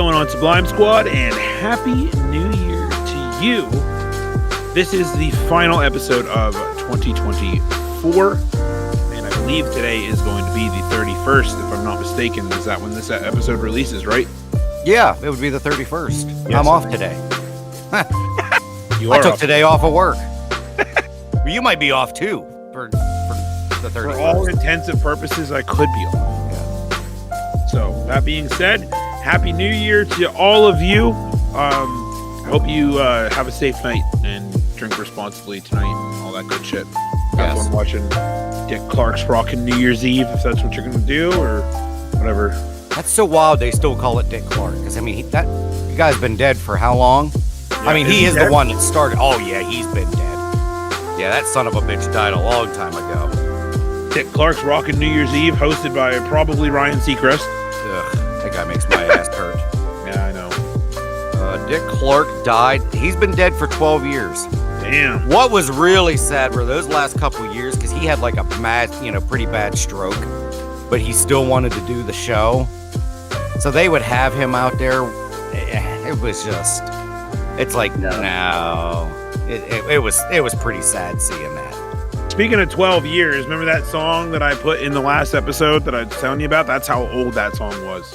going on, Sublime Squad, and Happy New Year to you. This is the final episode of 2024, and I believe today is going to be the 31st, if I'm not mistaken. Is that when this episode releases, right? Yeah, it would be the 31st. Yes. I'm off today. I took today off of work. Well, you might be off too for the 31st. For all intensive purposes, I could be off. Yeah. So, that being said, Happy New Year to all of you. I hope you have a safe night and drink responsibly tonight and all that good shit. Have fun watching Dick Clark's rockin' New Year's Eve, if that's what you're going to do, or whatever. That's so wild they still call it Dick Clark. Because, I mean, that guy's been dead for how long? Yeah, I mean, he is the one that started. Oh, yeah, he's been dead. Yeah, that son of a bitch died a long time ago. Dick Clark's rockin' New Year's Eve, hosted by probably Ryan Seacrest. Ugh, that guy makes my ass hurt. Yeah, I know. Dick Clark died. He's been dead for 12 years. Damn. What was really sad were those last couple years, because he had like a mad, pretty bad stroke, but he still wanted to do the show. So they would have him out there. It was just, it's like, no. It was pretty sad seeing that. Speaking of 12 years, remember that song that I put in the last episode that I was telling you about? That's how old that song was.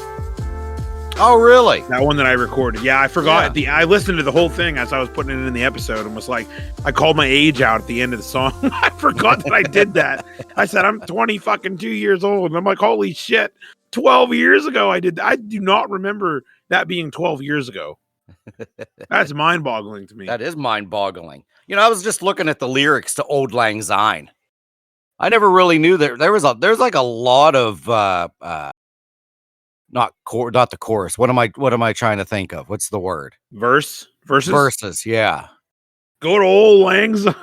Oh, really? That one that I recorded. Yeah, I forgot. I listened to the whole thing as I was putting it in the episode and was like, I called my age out at the end of the song. I forgot that I did that. I said, I'm 20 fucking 2 years old. And I'm like, holy shit. 12 years ago I did. I do not remember that being 12 years ago. That's mind-boggling to me. That is mind-boggling. I was just looking at the lyrics to Old Lang Syne. I never really knew that there's like a lot of not the chorus. What am I trying to think of? What's the word? Verses, yeah. Go to Old Lang Syne.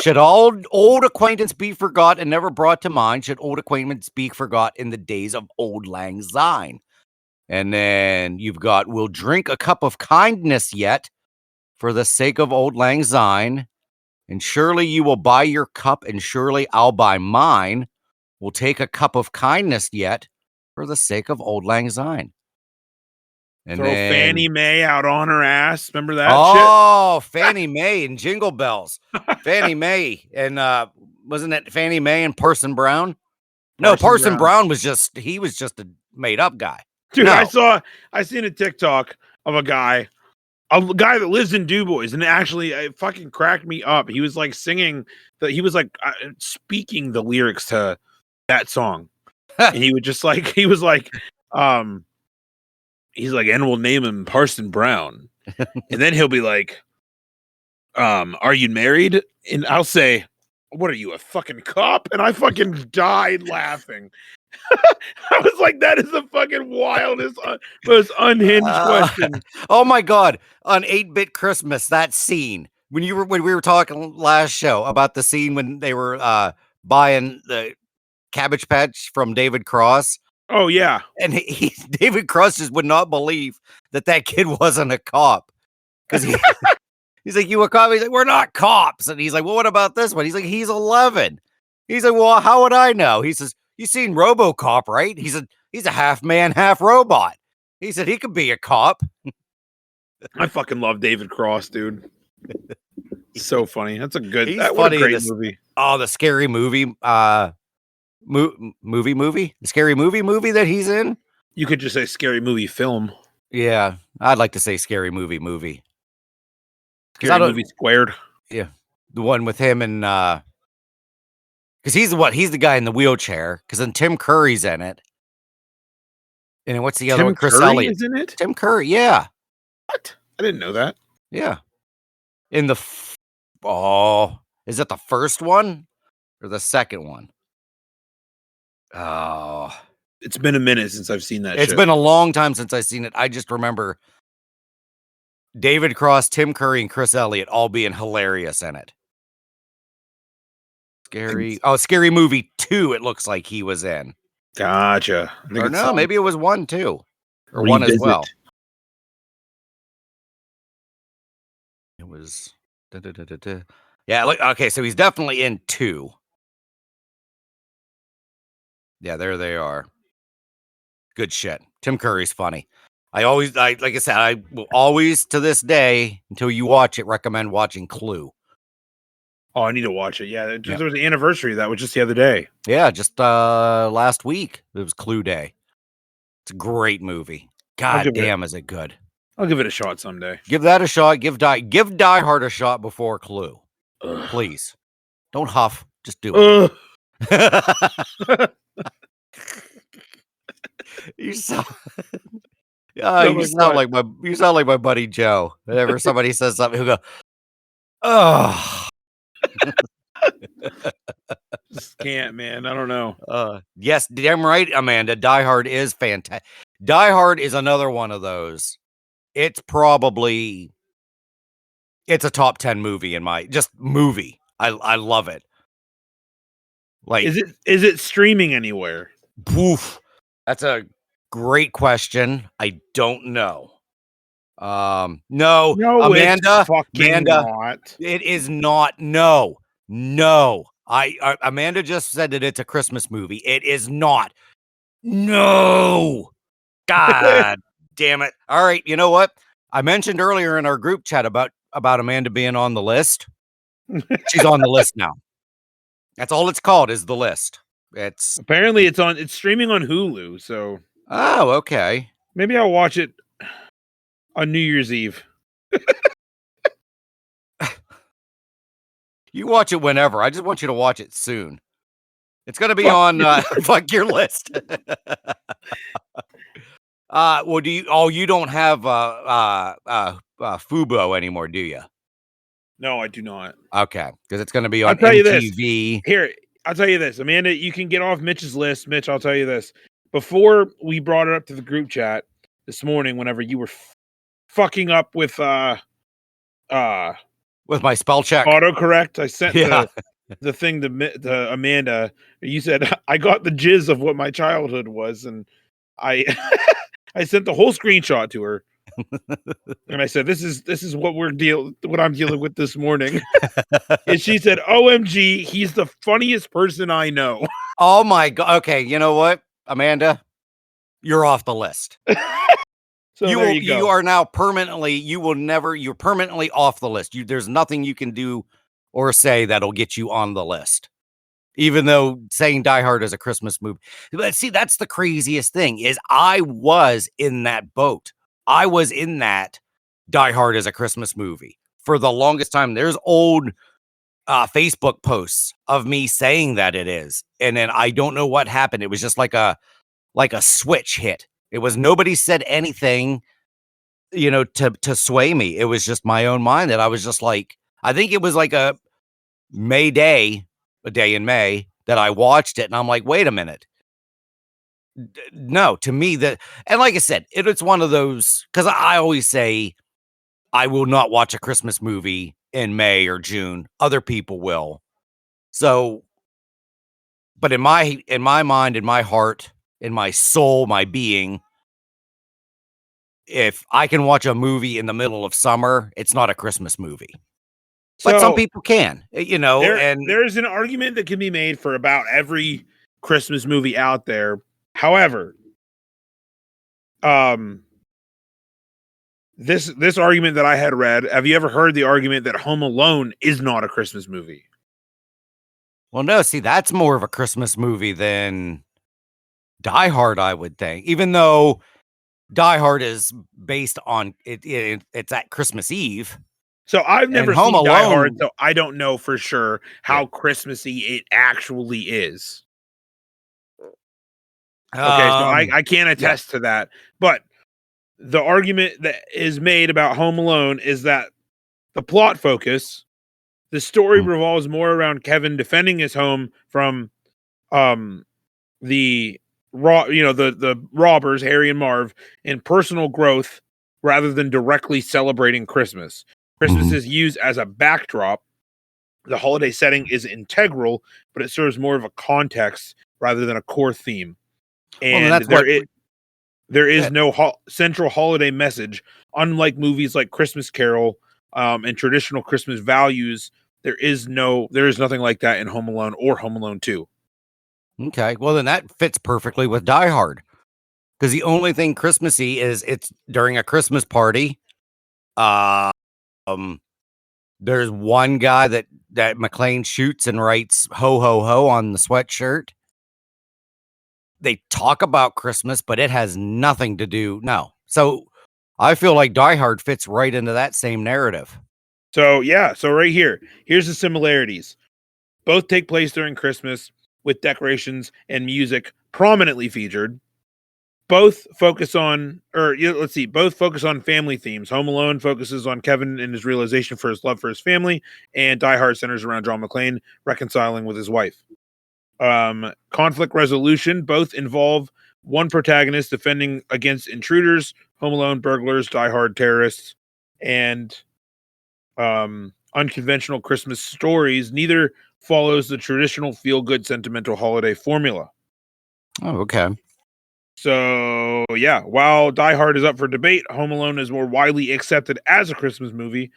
Should old acquaintance be forgot and never brought to mind? Should old acquaintance be forgot in the days of Old Lang Syne? And then you've got, we'll drink a cup of kindness yet for the sake of Old Lang Syne. And surely you will buy your cup and surely I'll buy mine. We'll take a cup of kindness yet for the sake of Old Lang Syne. And throw then, Fannie Mae out on her ass. Remember that shit? Oh, Fannie Mae and Jingle Bells. Fannie Mae and wasn't it Fannie Mae and Parson Brown? No, Parson Brown was just a made up guy. Dude, no. I seen a TikTok of a guy that lives in DuBois, and actually it fucking cracked me up. He was like singing speaking the lyrics to that song. And he would just like, he's like, and we'll name him Parson Brown. And then he'll be like, are you married? And I'll say, what are you, a fucking cop? And I fucking died laughing. I was like, that is the fucking wildest, most unhinged question. Oh my God. On 8-Bit Christmas, that scene, when we were talking last show about the scene when they were buying the Cabbage Patch from David Cross. Oh yeah. And David Cross just would not believe that kid wasn't a cop. Because he's like, you a cop? He's like, we're not cops. And he's like, well, what about this one? He's like, he's 11. He's like, well, how would I know? He says, you seen RoboCop, right? He's a half man, half robot. He said he could be a cop. I fucking love David Cross, dude. So funny. That's a good. He's what funny. A great movie. Oh, the Scary Movie. Movie. The Scary Movie that he's in. You could just say Scary Movie film. Yeah, I'd like to say Scary Movie. Scary Movie squared. Yeah, the one with him and. Because he's the guy in the wheelchair. Because then Tim Curry's in it. And what's the other one? Chris Elliott is in it. Tim Curry, yeah. What? I didn't know that. Yeah. In the is it the first one or the second one? Oh, it's been a minute since I've seen that. It's been a long time since I've seen it. I just remember David Cross, Tim Curry, and Chris Elliott all being hilarious in it. Scary Movie 2, it looks like he was in. Gotcha. Or no, maybe it was 1 too. Or Revisit. 1 as well. It was Yeah, look, okay, so he's definitely in 2. Yeah, there they are. Good shit. Tim Curry's funny. like I said, I will always to this day until you watch it recommend watching Clue. Oh, I need to watch it. Yeah, Yeah. there was an anniversary of that was just the other day. Yeah, just last week it was Clue Day. It's a great movie. God damn, is it good? I'll give it a shot someday. Give that a shot. Give Die Hard a shot before Clue. Ugh. Please. Don't huff. Just do it. You sound, you sound like my buddy Joe. Whenever somebody says something, he'll go, "Oh." Just can't, man. I don't know. Yes, damn right, Amanda. Die Hard is fantastic. Die Hard is another one of those. It's a top 10 movie in my movie. I love it. Like, is it streaming anywhere? Poof. That's a great question. I don't know. No, Amanda, not. It is not. No. Amanda just said that it's a Christmas movie. It is not. No. God damn it. All right, you know what? I mentioned earlier in our group chat about Amanda being on the list. She's on the list now. That's all it's called, is the list. It's apparently it's streaming on Hulu, so oh, okay. Maybe I'll watch it on New Year's Eve. You watch it whenever. I just want you to watch it soon. It's going to be on fuck your list. Well, you don't have Fubo anymore, do you? No, I do not. Okay, because it's going to be on MTV. Here, I'll tell you this, Amanda, you can get off Mitch's list. Mitch, I'll tell you this. Before we brought it up to the group chat this morning, whenever you were fucking up with my spell check autocorrect, I sent the thing to Amanda. You said I got the jizz of what my childhood was, and I I sent the whole screenshot to her. And I said, this is what I'm dealing with this morning. And she said, OMG, he's the funniest person I know. Oh my God. Okay, you know what, Amanda? You're off the list. So you are now permanently, you're permanently off the list. There's nothing you can do or say that'll get you on the list. Even though saying Die Hard is a Christmas movie. But see, that's the craziest thing is I was in that boat. I was in that Die Hard is a Christmas movie for the longest time. There's old Facebook posts of me saying that it is. And then I don't know what happened. It was just like a switch hit. It was nobody said anything, to sway me. It was just my own mind that I was just like, I think it was like a day in May that I watched it and I'm like, wait a minute. No, to me and like I said, it's one of those, because I always say I will not watch a Christmas movie in May or June. Other people will. So, but in my mind, in my heart, in my soul, my being, if I can watch a movie in the middle of summer, it's not a Christmas movie. But some people can, and there's an argument that can be made for about every Christmas movie out there. However, this argument that I had read, have you ever heard the argument that Home Alone is not a Christmas movie? Well, no, see, that's more of a Christmas movie than Die Hard, I would think, even though Die Hard is based on it's at Christmas Eve. So I've never seen Die Hard, so I don't know for sure how Christmassy it actually is. Okay, so I can't attest to that. But the argument that is made about Home Alone is that the plot focus, the story revolves more around Kevin defending his home from the robbers, Harry and Marv, and personal growth rather than directly celebrating Christmas. Christmas is used as a backdrop. The holiday setting is integral, but it serves more of a context rather than a core theme. And there is no central holiday message. Unlike movies like Christmas Carol and traditional Christmas values, there is nothing like that in Home Alone or Home Alone 2. Okay, well then that fits perfectly with Die Hard. because the only thing Christmassy is it's during a Christmas party. Um, there's one guy that McLean shoots and writes "ho ho ho" on the sweatshirt. They talk about Christmas, but it has nothing to do. No, so I feel like Die Hard fits right into that same narrative. So right here's the similarities. Both take place during Christmas with decorations and music prominently featured. Both focus on, both focus on family themes. Home Alone focuses on Kevin and his realization for his love for his family, and Die Hard centers around John McClane reconciling with his wife. Conflict resolution both involve one protagonist defending against intruders, Home Alone burglars, Die Hard terrorists, and unconventional Christmas stories. Neither follows the traditional feel-good sentimental holiday formula. Oh, okay. So, yeah, while Die Hard is up for debate, Home Alone is more widely accepted as a Christmas movie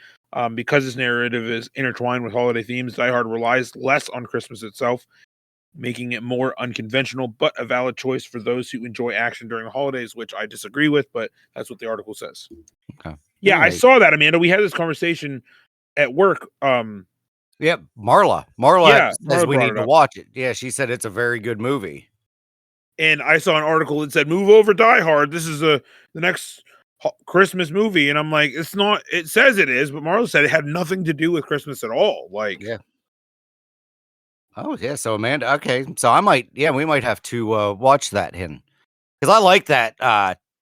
because its narrative is intertwined with holiday themes. Die Hard relies less on Christmas itself, making it more unconventional, but a valid choice for those who enjoy action during the holidays, which I disagree with, but that's what the article says. Okay. Yeah, Right. I saw that, Amanda. We had this conversation at work. Yep, Marla says Marla we brought need it to up. watch it. Yeah, she said it's a very good movie. And I saw an article that said, "Move over, Die Hard. This is the next Christmas movie." And I'm like, "It's not." It says it is, but Marla said it had nothing to do with Christmas at all. Like, Yeah. Oh yeah. So Amanda, okay. So I might, we might have to watch that because I like that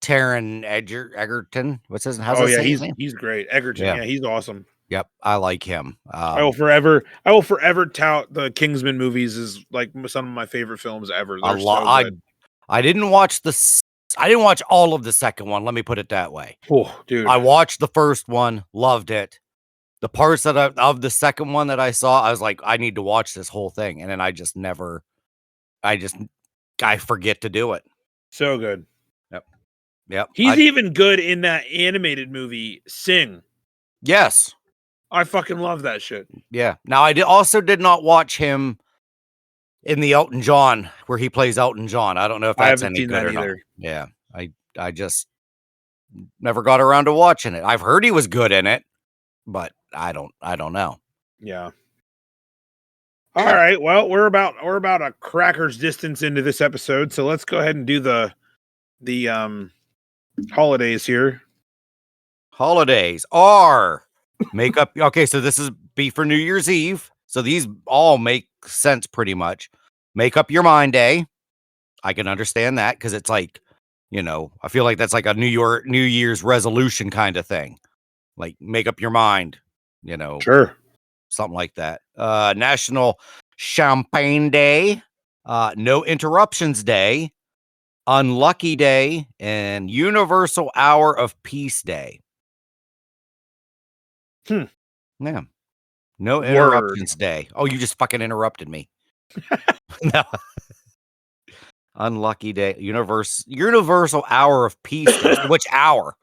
Taron Egerton. How's oh that yeah, say his name? he's great. Egerton, Yeah. yeah, he's awesome. Yep. I like him. I will forever tout the Kingsman movies as like some of my favorite films ever. a They're lot. so good. I didn't watch I didn't watch all of the second one. Let me put it that way. Oh, dude. I watched the first one, loved it. The parts that of the second one that I saw, I was like, I need to watch this whole thing, and then I just never. I forget to do it. So good. Yep. He's even good in that animated movie, Sing. Yes. I fucking love that shit. Yeah. Now I also did not watch him in the Elton John where he plays Elton John. I don't know if I that's haven't any seen good that or not. either. Yeah. I just never got around to watching it. I've heard he was good in it, but I don't know. Yeah. All right. Well, we're about a cracker's distance into this episode, so let's go ahead and do the holidays here. Holidays are makeup. Okay, so this is be for New Year's Eve. So these all make sense pretty much. Make up your mind day. I can understand that because it's like, I feel like that's like a New Year's resolution kind of thing. Like make up your mind, Sure. something like that. National Champagne Day, No Interruptions Day, Unlucky Day, and Universal Hour of Peace Day. Yeah. No Interruptions Day. Oh, you just fucking interrupted me. No. Unlucky Day. Universal Hour of Peace Day. Which hour?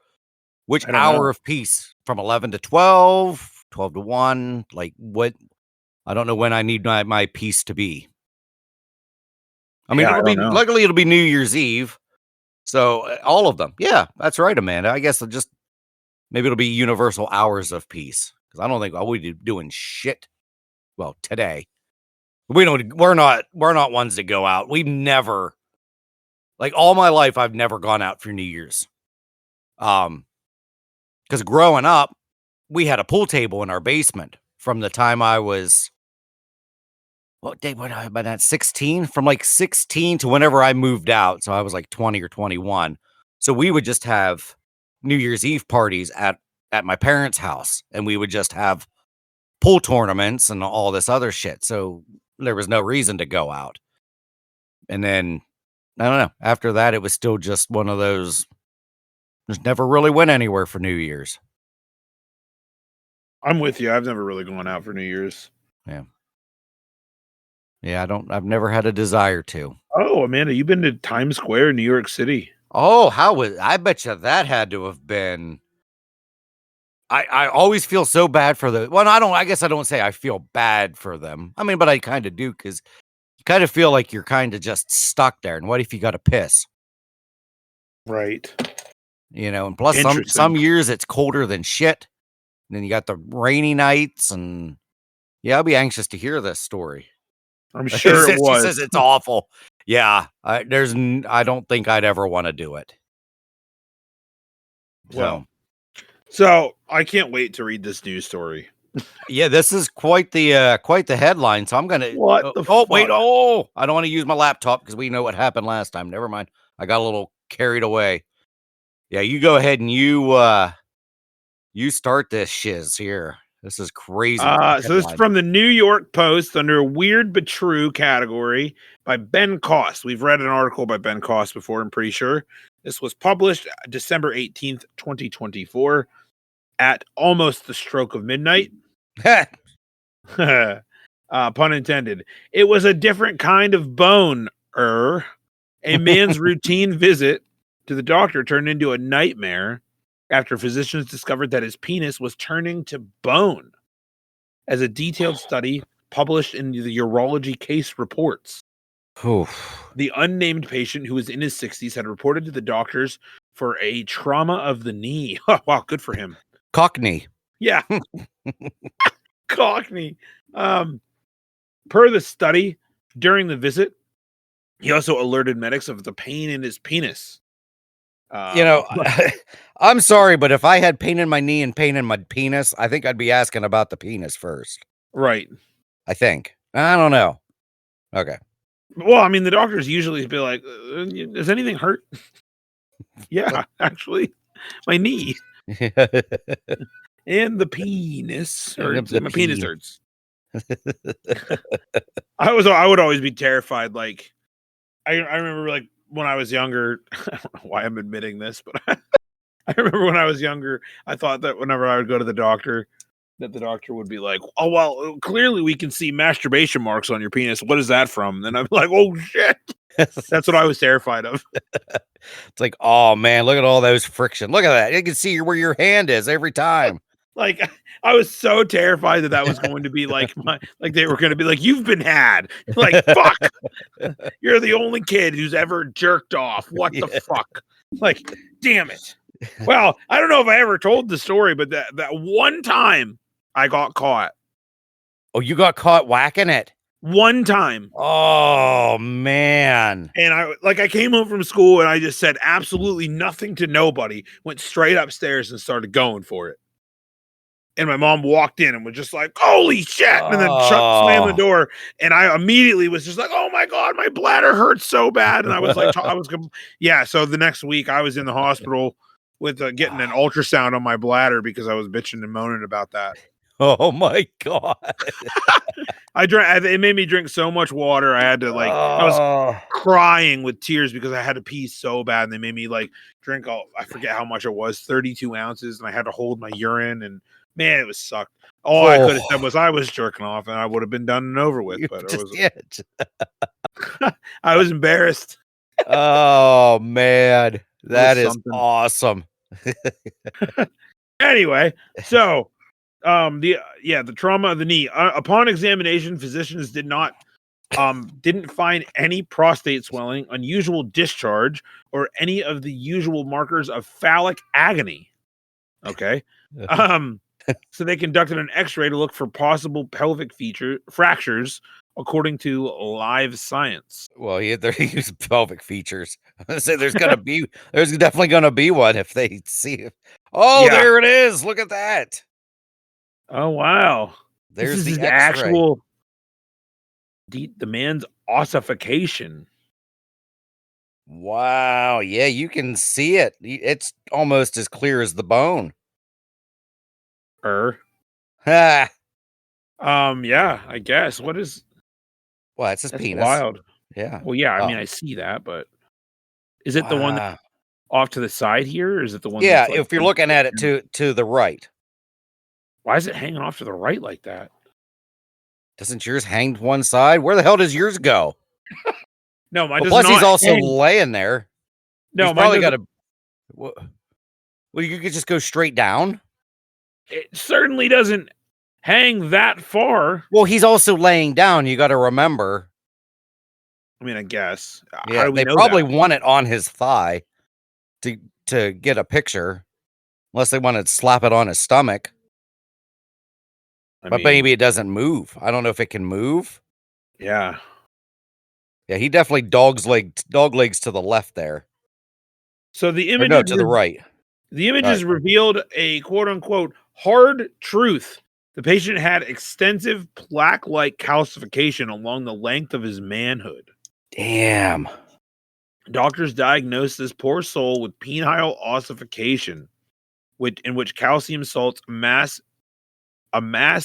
Which hour of peace? From 11 to 12, 12 to 1? Like what? I don't know when I need my peace to be. I mean, luckily it'll be New Year's Eve. So all of them. Yeah, that's right, Amanda. I guess maybe it'll be universal hours of peace. Because I don't think we'll be doing shit. Well, today. We're not ones to go out. We've never, like all my life, I've never gone out for New Year's. Because growing up, we had a pool table in our basement from the time I was, what day would I have been at? 16? From like 16 to whenever I moved out. So I was like 20 or 21. So we would just have New Year's Eve parties at my parents' house, and we would just have pool tournaments and all this other shit. So there was no reason to go out. And then, I don't know. After that, it was still just one of those, just never really went anywhere for New Year's. I'm with you. I've never really gone out for New Year's. Yeah. Yeah, I've never had a desire to. Oh, Amanda, you've been to Times Square in New York City. Oh, I bet you that had to have been. I always feel so bad for I guess I don't say I feel bad for them. I mean, but I kind of do, because you kind of feel like you're kind of just stuck there. And what if you got to piss? Right. And plus some years it's colder than shit. And then you got the rainy nights, and yeah, I'll be anxious to hear this story. I'm sure it was. She says it's awful. Yeah, I don't think I'd ever want to do it. Well, so I can't wait to read this news story. Yeah, this is quite the headline. So I'm gonna. What the fuck? wait! Oh, I don't want to use my laptop because we know what happened last time. Never mind. I got a little carried away. Yeah, you go ahead and you start this shiz here. This is crazy. So this is from the New York Post under Weird But True category by Ben Cost. We've read an article by Ben Cost before, I'm pretty sure. This was published December 18th, 2024 at almost the stroke of midnight. Pun intended. It was a different kind of bone. A man's routine visit to the doctor turned into a nightmare after physicians discovered that his penis was turning to bone, as a detailed study published in the Urology Case reports. The unnamed patient, who was in his 60s, had reported to the doctors for a trauma of the knee. Wow, good for him. Cockney. Yeah. Cockney. Per the study, during the visit, he also alerted medics of the pain in his penis. I'm sorry, but if I had pain in my knee and pain in my penis, I think I'd be asking about the penis first. Right. I think. I don't know. Okay. Well, I mean, the doctors usually be like, does anything hurt? Yeah, actually, my knee. And the penis hurts. My penis hurts. I would always be terrified. Like, I remember, like, when I was younger, I don't know why I'm admitting this, but I remember when I was younger, I thought that whenever I would go to the doctor, that the doctor would be like, oh, well, clearly we can see masturbation marks on your penis. What is that from? And I'm like, oh, shit. That's what I was terrified of. It's like, oh, man, look at all those friction. Look at that. You can see where your hand is every time. Like, I was so terrified that was going to be like they were going to be like, you've been had. Like, fuck. You're the only kid who's ever jerked off. What the fuck? Like, damn it. Well, I don't know if I ever told the story, but that one time I got caught. Oh, you got caught whacking it? One time. Oh, man. And I came home from school and I just said absolutely nothing to nobody, went straight upstairs and started going for it. And my mom walked in and was just like, holy shit. And then slammed the door. And I immediately was just like, oh my God, my bladder hurts so bad. And I was like, so the next week I was in the hospital with getting an ultrasound on my bladder because I was bitching and moaning about that. Oh my God. It made me drink so much water. I had to I was crying with tears because I had to pee so bad. And they made me drink I forget how much it was, 32 ounces. And I had to hold my urine, and man, it was sucked. All I could have said was I was jerking off and I would have been done and over with. But I was embarrassed. Oh man, that is awesome. Anyway, so the trauma of the knee. Upon examination, physicians didn't find any prostate swelling, unusual discharge, or any of the usual markers of phallic agony. Okay. So they conducted an X-ray to look for possible pelvic fractures, according to Live Science. Well, they use pelvic features. I say there's definitely gonna be one if they see it. Oh, yeah. There it is. Look at that. Oh wow. There's the X-ray. Actual the man's ossification. Wow. Yeah, you can see it. It's almost as clear as the bone. Yeah, I guess. What is? Well, it's his penis. Wild. Yeah. Well, yeah. I mean, I see that, but is it the one off to the side here, or is it the one? Yeah, if you're looking at it to the right. Why is it hanging off to the right like that? Doesn't yours hang to one side? Where the hell does yours go? No, mine does plus not. He's also hang. Laying there. No, he's probably got a. Well, you could just go straight down. It certainly doesn't hang that far. Well, he's also laying down. You got to remember. I mean, I guess. Yeah, they probably want it on his thigh. to get a picture, unless they want to slap it on his stomach. But maybe it doesn't move. I don't know if it can move. Yeah. Yeah, he definitely dog legs to the left there. So the Or images no, to the right. The images revealed a quote unquote hard truth. The patient had extensive plaque-like calcification along the length of his manhood. Damn. Doctors diagnosed this poor soul with penile ossification, in which calcium salts amass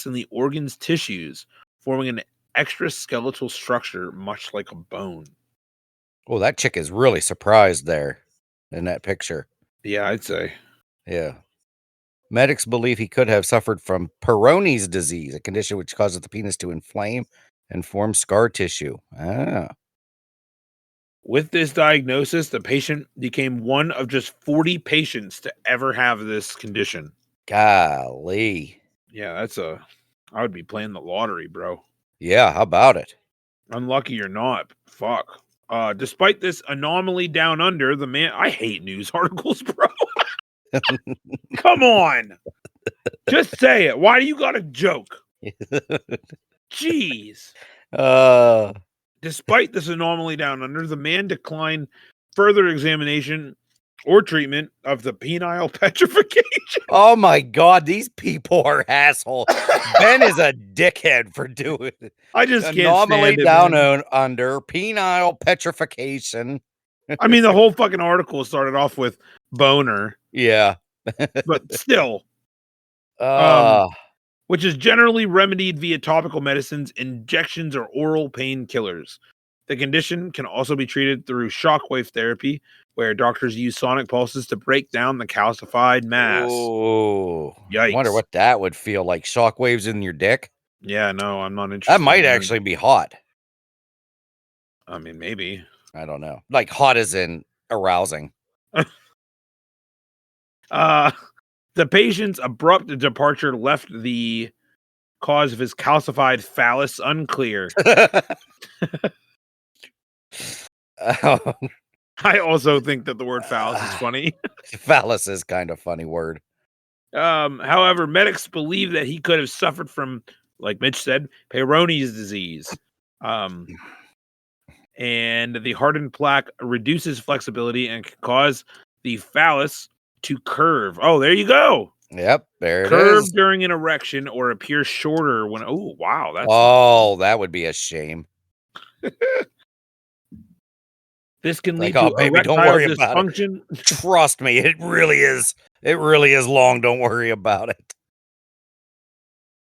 in the organ's tissues, forming an extraskeletal structure much like a bone. Oh, that chick is really surprised there in that picture. Yeah, I'd say. Yeah. Medics believe he could have suffered from Peyronie's disease, a condition which causes the penis to inflame and form scar tissue. Ah. With this diagnosis, the patient became one of just 40 patients to ever have this condition. Golly. Yeah, I would be playing the lottery, bro. Yeah, how about it? Unlucky or not. Fuck. Despite this anomaly down under, I hate news articles, bro. Come on. Just say it. Why do you got a joke? Jeez. Despite this anomaly down under, the man declined further examination or treatment of the penile petrification. Oh my God, these people are assholes. Ben is a dickhead for doing it. I just can't Anomaly stand it, down man. under, penile petrification. I mean, the whole fucking article started off with boner. Yeah. But still. Which is generally remedied via topical medicines, injections, or oral painkillers. The condition can also be treated through shockwave therapy, where doctors use sonic pulses to break down the calcified mass. Oh, yikes! I wonder what that would feel like. Shockwaves in your dick? Yeah, no, I'm not interested. That might actually be hot. I mean, maybe. I don't know. Like hot as in arousing. The patient's abrupt departure left the cause of his calcified phallus unclear. I also think that the word phallus is funny. Phallus is kind of a funny word. However, medics believe that he could have suffered from, like Mitch said, Peyronie's disease. And the hardened plaque reduces flexibility and can cause the phallus to curve. Oh, there you go. Yep, there it curve is. during an erection or appear shorter when. Oh, wow. That would be a shame. This can lead to baby, don't worry dysfunction. About it. Trust me, it really is. It really is long. Don't worry about it.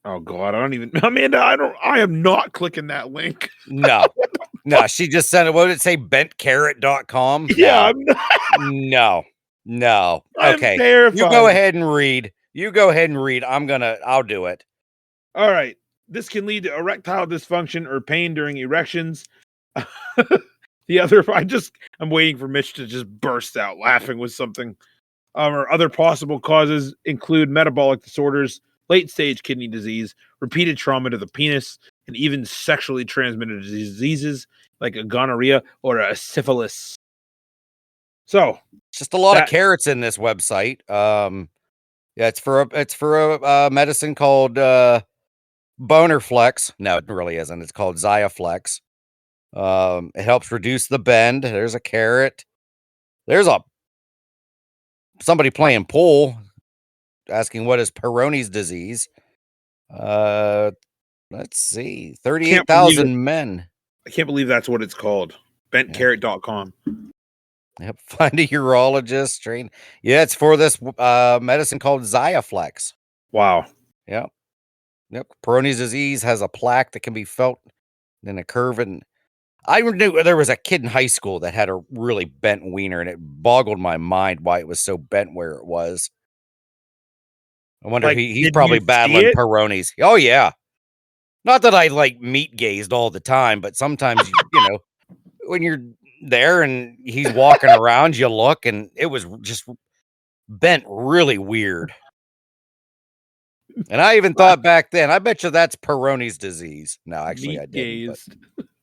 Oh God, Amanda, I am not clicking that link. No. No, she just sent it. What did it say? Bentcarrot.com? Yeah, I'm not. No. Okay. I'm terrified. You go ahead and read. I'll do it. All right. This can lead to erectile dysfunction or pain during erections. I'm waiting for Mitch to just burst out laughing with something. Or other possible causes include metabolic disorders, late-stage kidney disease, repeated trauma to the penis, and even sexually transmitted diseases like a gonorrhea or a syphilis. So, just a lot of carrots in this website. Yeah, it's for a medicine called Boner Flex. No, it really isn't. It's called Xiaflex. It helps reduce the bend. There's a carrot. There's somebody playing pool asking what is Peyronie's disease. Let's see. 38,000 men. I can't believe that's what it's called. Bentcarrot.com. Yep. Find a urologist. Train. Yeah, it's for this medicine called Xiaflex. Wow. Yep. Peyronie's disease has a plaque that can be felt in a curve. And I knew there was a kid in high school that had a really bent wiener, and it boggled my mind why it was so bent where it was. I wonder he's probably battling Peyronie's. Oh, yeah. Not that I meat gazed all the time, but sometimes, when you're there and he's walking around, you look, and it was just bent really weird. And I even thought back then, I bet you that's Peyronie's disease. No, actually, I didn't.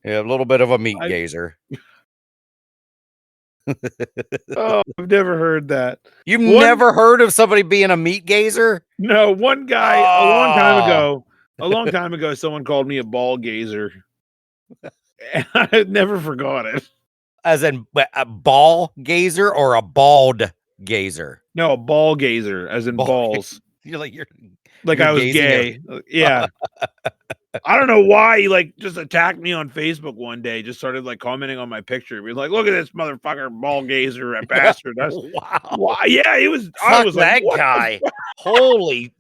Yeah, a little bit of a meat gazer. Oh, I've never heard that. You've One never heard of somebody being a meat gazer? No, one guy Oh. a long time ago, someone called me a ball gazer. And I never forgot it. As in a ball gazer or a bald gazer? No, a ball gazer, as in Ball balls. you're Like you're I was gazing at gay. Yeah. I don't know why he like just attacked me on Facebook one day, just started like commenting on my picture. He was like, look at this motherfucker, ball gazer, a bastard. That's Wow. why. Yeah, I Fuck was like, that what the guy. fuck? Holy,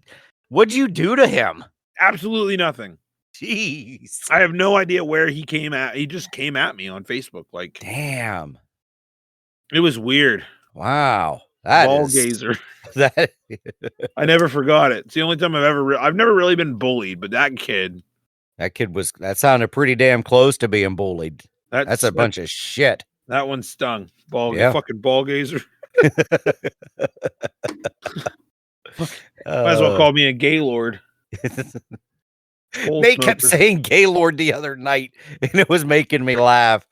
what'd you do to him? Absolutely nothing. Jeez. I have no idea where he came at. He just came at me on Facebook. Like, Damn. it was weird. Wow. Ball gazer. That I never forgot it. It's the only time I've never really been bullied, but that kid, that sounded pretty damn close to being bullied. That's a that bunch of shit. that one stung. Yeah. Fucking ball gazer. Might as well call me a gaylord. Nate kept saying Gaylord the other night, and it was making me laugh.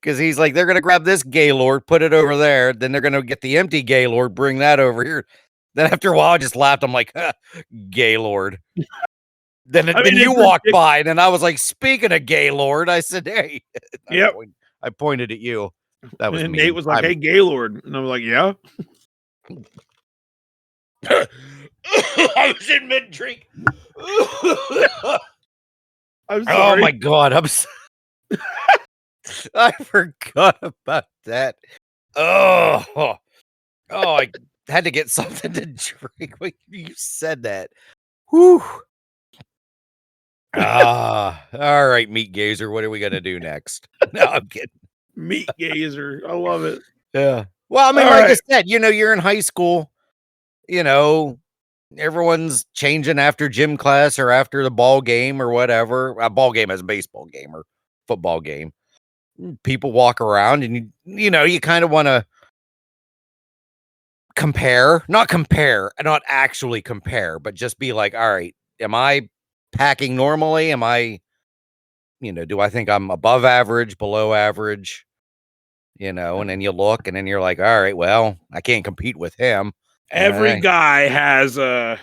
Because he's like, they're going to grab this Gaylord, put it over there. Then they're going to get the empty Gaylord, bring that over here. Then after a while, I just laughed. I'm like, Gaylord. Then you walked by, and then I was like, speaking of Gaylord, I said, hey. Yep. I pointed at you. That was and mean. Nate was like, hey, Gaylord. And I'm like, yeah. I was in mid-drink. I'm sorry. Oh, my God. I forgot about that. Oh, I had to get something to drink when you said that. Whew. All right, meat gazer. What are we gonna do next? No, I'm kidding. Meat gazer. I love it. Yeah. Well, I mean, All like right. I said, you're in high school. Everyone's changing after gym class or after the ball game or whatever. A ball game as a baseball game or football game. People walk around and you kind of want to not actually compare, but just be like, all right, am I packing normally? Am I, do I think I'm above average, below average? And then you look and then you're like, all right, well, I can't compete with him. Every guy has a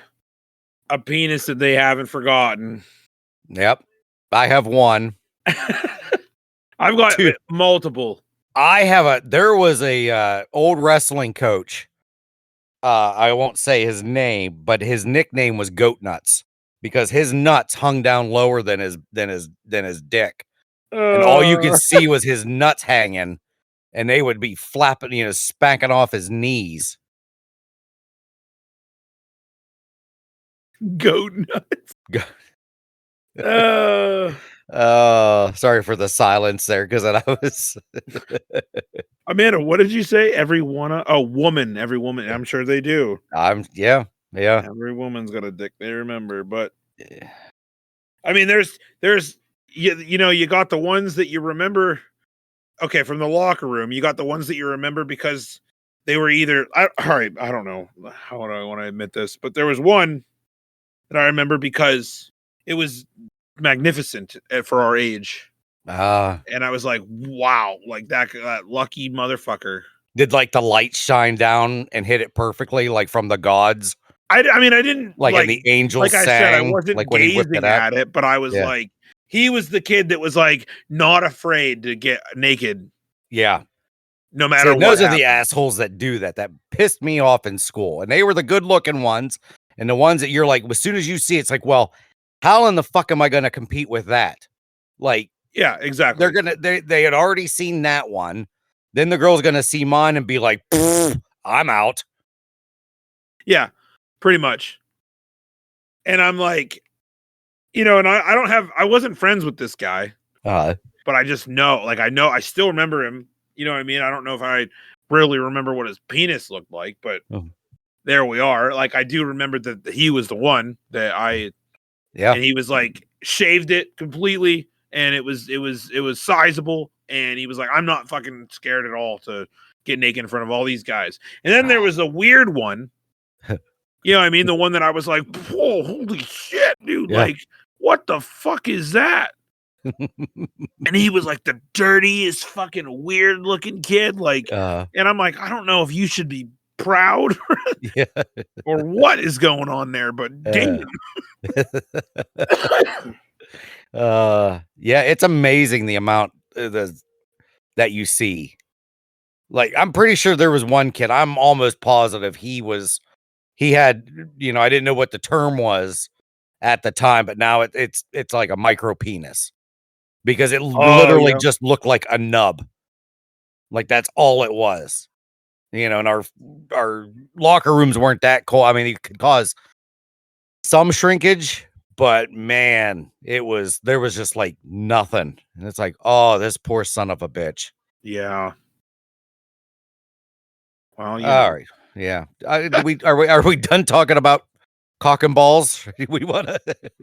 penis that they haven't forgotten. Yep. I have one. I've got multiple. There was a old wrestling coach. I won't say his name, but his nickname was Goat Nuts because his nuts hung down lower than his dick. And all you could see was his nuts hanging, and they would be flapping, spanking off his knees. Goat nuts. Sorry for the silence there, because I was Amanda, what did you say? Every woman. I'm sure they do. Yeah. Every woman's got a dick they remember, but I mean, there's you got the ones that you remember. Okay, from the locker room, you got the ones that you remember because they were either. All right, I don't know how do I want to admit this, but there was one that I remember because it was magnificent for our age. And I was like, wow, like that lucky motherfucker. Did like the light shine down and hit it perfectly, like from the gods? I mean, I didn't like the angels. Like I said, I wasn't like gazing at it, but I was like, he was the kid that was like not afraid to get naked. Yeah. No matter what. Those are the assholes that do that. That pissed me off in school. And they were the good looking ones. And the ones that you're like, as soon as you see it, it's like, well, how in the fuck am I going to compete with that? Like, yeah, exactly. They had already seen that one. Then the girl's going to see mine and be like, I'm out. Yeah, pretty much. And I'm like, and I wasn't friends with this guy, but I just know, like, I still remember him. You know what I mean? I don't know if I really remember what his penis looked like, but there we are. Like, I do remember that he was the one that and he was like shaved it completely, and it was sizable, and he was like, I'm not fucking scared at all to get naked in front of all these guys. And then there was a weird one. You know what I mean? The one that I was like, whoa, holy shit, dude. Yeah. Like, what the fuck is that? And he was like the dirtiest fucking weird looking kid. Like, Uh, and I'm like, I don't know if you should be proud yeah. or what is going on there, but damn. Yeah, it's amazing the amount that you see. Like, I'm pretty sure there was one kid. I'm almost positive he had, I didn't know what the term was at the time, but now it's like a micro penis because it Oh, literally yeah. just looked like a nub. Like that's all it was. And our locker rooms weren't that cold. I mean, it could cause some shrinkage, but man, there was just like nothing. And it's like, oh, this poor son of a bitch. Yeah. Well, All right. Yeah. Are we done talking about cock and balls? We want to.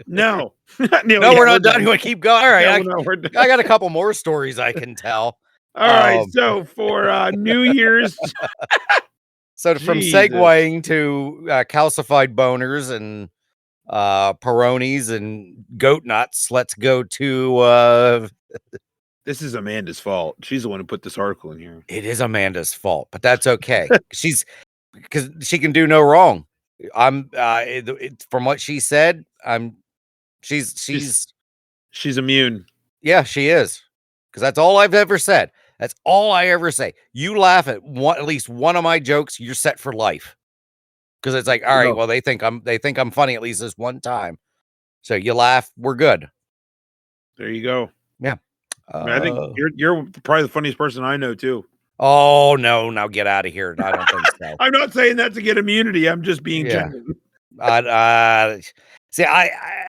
No. No, we're not done. You want to keep going? All right. No, we're done. I got a couple more stories I can tell. All right. So for New Year's, So from Jesus. segueing to calcified boners and Peronis and goat nuts, let's go to this is Amanda's fault. She's the one who put this article in here. it is Amanda's fault, but that's okay. Because she can do no wrong. I'm from what she said, she's immune. yeah, she is. Because that's all I've ever said. That's all I ever say. You laugh at at least one of my jokes, you're set for life. Because it's like, all right, well, they think I'm funny at least this one time. So you laugh, we're good. There you go. Yeah. I think you're probably the funniest person I know too. Oh no, now get out of here. I don't think so. I'm not saying that to get immunity. I'm just being genuine. See, I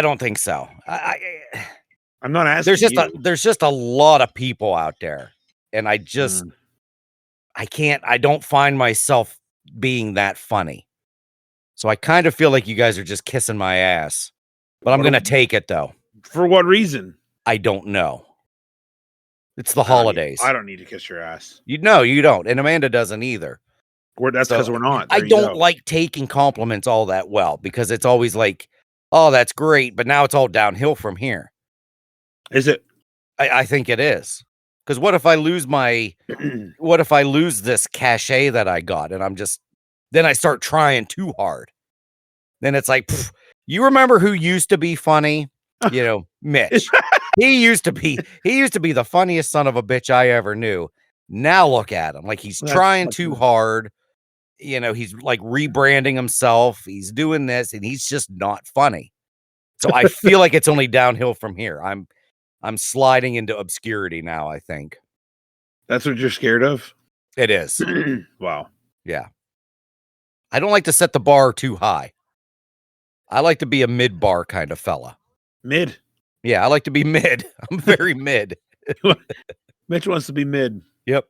don't think so. I'm not asking. There's just a lot of people out there, and I don't find myself being that funny. So I kind of feel like you guys are just kissing my ass, but I'm gonna take it though. For what reason? I don't know. It's the holidays. I don't need to kiss your ass. You don't, and Amanda doesn't either. That's because we're not. I don't like taking compliments all that well because it's always like, oh, that's great, but now it's all downhill from here. Is it? I think it is. Because what if I lose this cachet that I got and then I start trying too hard? Then it's like, you remember who used to be funny? Mitch. He used to be the funniest son of a bitch I ever knew. Now look at him. Like he's trying too hard. He's like rebranding himself. He's doing this and he's just not funny. So I feel like it's only downhill from here. I'm sliding into obscurity now, I think. That's what you're scared of? It is. Wow. Yeah. I don't like to set the bar too high. I like to be a mid-bar kind of fella. Mid? Yeah, I like to be mid. I'm very mid. Mitch wants to be mid. Yep.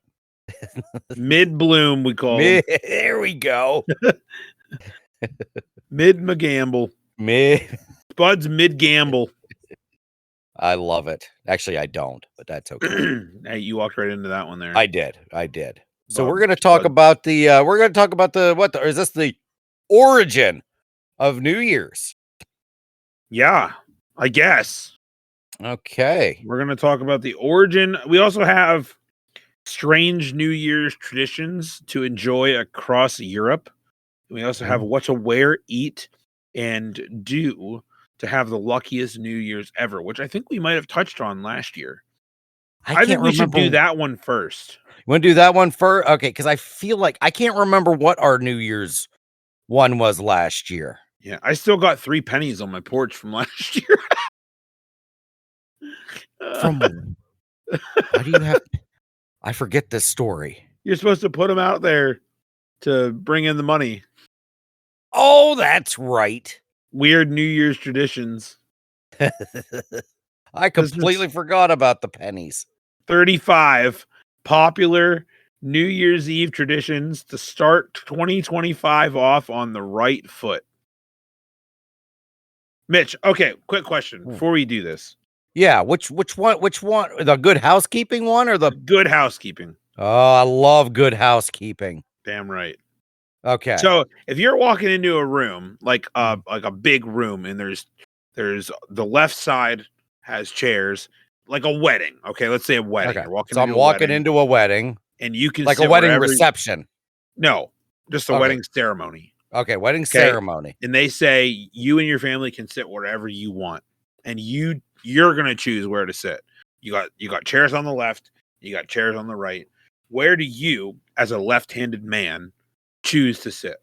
Mid bloom, we call him. There we go. Mid McGamble. Spud's mid gamble. I love it. Actually, I don't, but that's okay. Hey, you walked right into that one there. I did. So we're going to talk about is this the origin of New Year's? Yeah, I guess. Okay. We're going to talk about the origin. We also have strange New Year's traditions to enjoy across Europe. We also have what to wear, eat, and do to have the luckiest New Year's ever, which I think we might have touched on last year. I think we should do that one first. You want to do that one first? Okay, because I feel like I can't remember what our New Year's one was last year. Yeah, I still got 3 pennies on my porch from last year. Why do you have? I forget this story. You're supposed to put them out there to bring in the money. Oh, that's right. Weird New Year's traditions. I completely forgot about the pennies. 35 popular New Year's Eve traditions to start 2025 off on the right foot. Mitch, okay, quick question before we do this. Yeah, which one? The Good Housekeeping one or the Good Housekeeping? Oh, I love Good Housekeeping. Damn right. Okay. So if you're walking into a room like a big room and there's the left side has chairs, like a wedding. Okay, let's say a wedding. Okay. You're walking So into I'm a walking wedding, into a wedding, and you can like a sit wedding wherever. reception. No, just a Okay. wedding ceremony. Okay, wedding Okay, ceremony. and they say you and your family can sit wherever you want, and you're gonna choose where to sit. You got chairs on the left, you got chairs on the right. Where do you, as a left-handed man, choose to sit?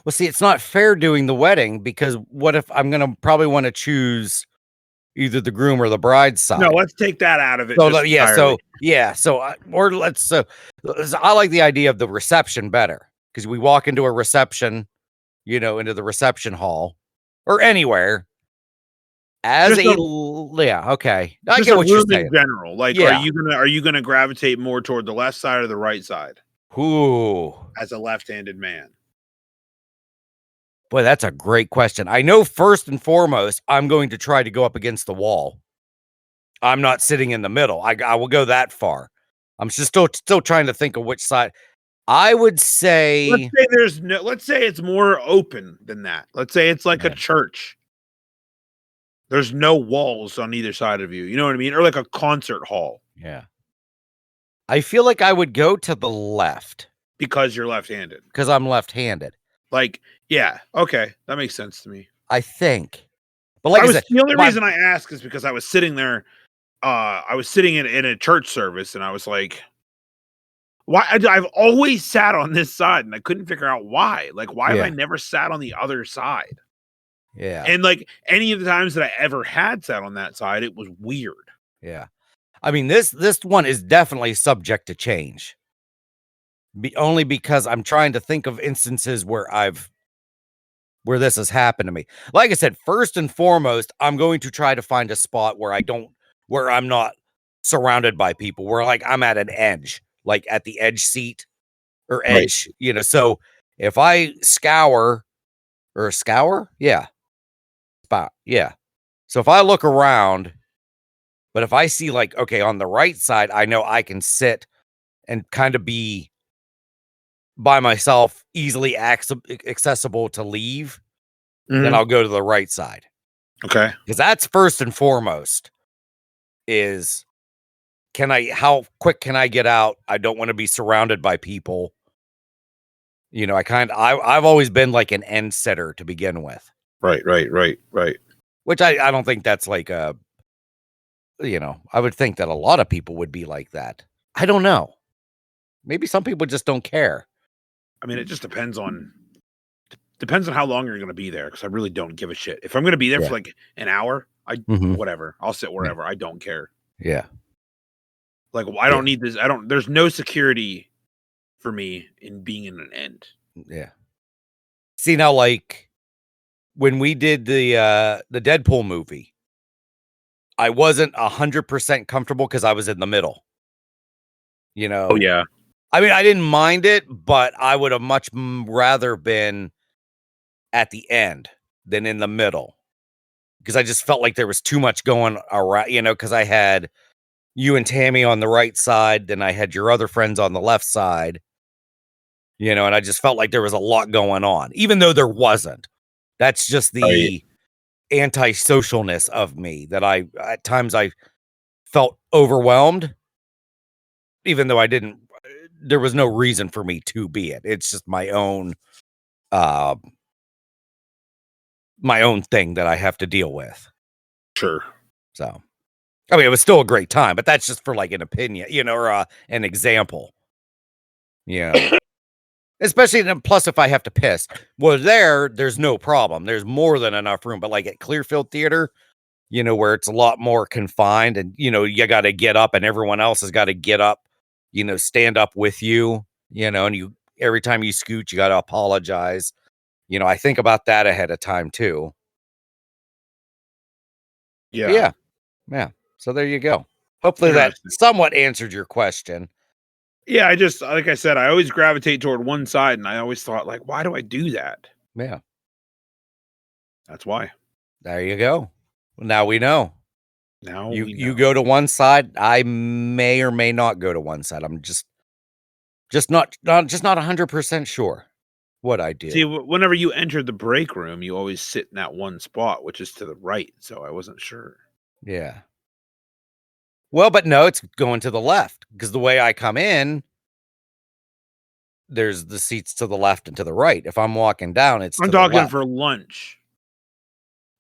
Well, see, it's not fair doing the wedding because what if I'm gonna probably want to choose either the groom or the bride's side? No, let's take that out of it. So just yeah, entirely. or let's so I like the idea of the reception better because we walk into a reception, into the reception hall or anywhere as Just a a yeah, okay. I just get a what you're room in saying. general. Like, Yeah. are you gonna gravitate more toward the left side or the right side Ooh. as a left-handed man? Boy, that's a great question. I know first and foremost, I'm going to try to go up against the wall. I'm not sitting in the middle. I will go that far. I'm just still trying to think of which side. I would say Let's say it's more open than that. Let's say it's like a Yeah. church. There's no walls on either side of you. You know what I mean? Or like a concert hall Yeah. I feel like I would go to the left because you're left-handed. because I'm left-handed. Like, yeah, okay, that makes sense to me. I think. But like I said, The only reason I ask is because I was sitting there. I was sitting in a church service, and I was like, "Why?" I've always sat on this side, and I couldn't figure out why. Like, why have I never sat on the other side? Yeah. And like any of the times that I ever had sat on that side, it was weird. Yeah. I mean, this one is definitely subject to change. Only because I'm trying to think of instances where this has happened to me. Like I said, first and foremost, I'm going to try to find a spot where I'm not surrounded by people, where like I'm at an edge, like at the edge seat or edge, So if I scour, yeah, spot, yeah. So if I look around, but if I see like, okay, on the right side, I know I can sit and kind of be by myself, easily accessible to leave, then I'll go to the right side. Okay. Because that's first and foremost is how quick can I get out? I don't want to be surrounded by people. I've always been like an end sitter to begin with. Right. Which I don't think that's like I would think that a lot of people would be like that. I don't know. Maybe some people just don't care. I mean, it just depends on how long you're going to be there. Because I really don't give a shit. If I'm going to be there for like an hour, whatever. I'll sit wherever. I don't care. Yeah. Like, I don't need this. There's no security for me in being in an end. Yeah. See, now, like when we did the Deadpool movie, I wasn't 100% comfortable because I was in the middle. Oh yeah. I mean, I didn't mind it, but I would have much rather been at the end than in the middle because I just felt like there was too much going around, because I had you and Tammy on the right side, then I had your other friends on the left side, and I just felt like there was a lot going on, even though there wasn't. That's just the antisocialness of me that at times I felt overwhelmed, even though there was no reason for me to be it. It's just my own thing that I have to deal with. Sure. So, I mean, it was still a great time, but that's just for like an opinion, or an example. Especially, plus if I have to piss. Well, there's no problem. There's more than enough room. But like at Clearfield Theater, where it's a lot more confined and, you got to get up and everyone else has got to get up, stand up with you, and every time you scoot, you got to apologize. I think about that ahead of time too. Yeah. Yeah. So there you go. Hopefully that somewhat answered your question. Yeah, I just, like I said, I always gravitate toward one side, and I always thought, like, why do I do that? Yeah. That's why. There you go. Now we know. Now you go to one side. I may or may not go to one side. I'm just not 100% sure what I do. See, whenever you enter the break room, you always sit in that one spot, which is to the right. So I wasn't sure. Yeah. Well, but no, it's going to the left because the way I come in, there's the seats to the left and to the right. If I'm walking down, it's I'm to the talking left. for lunch.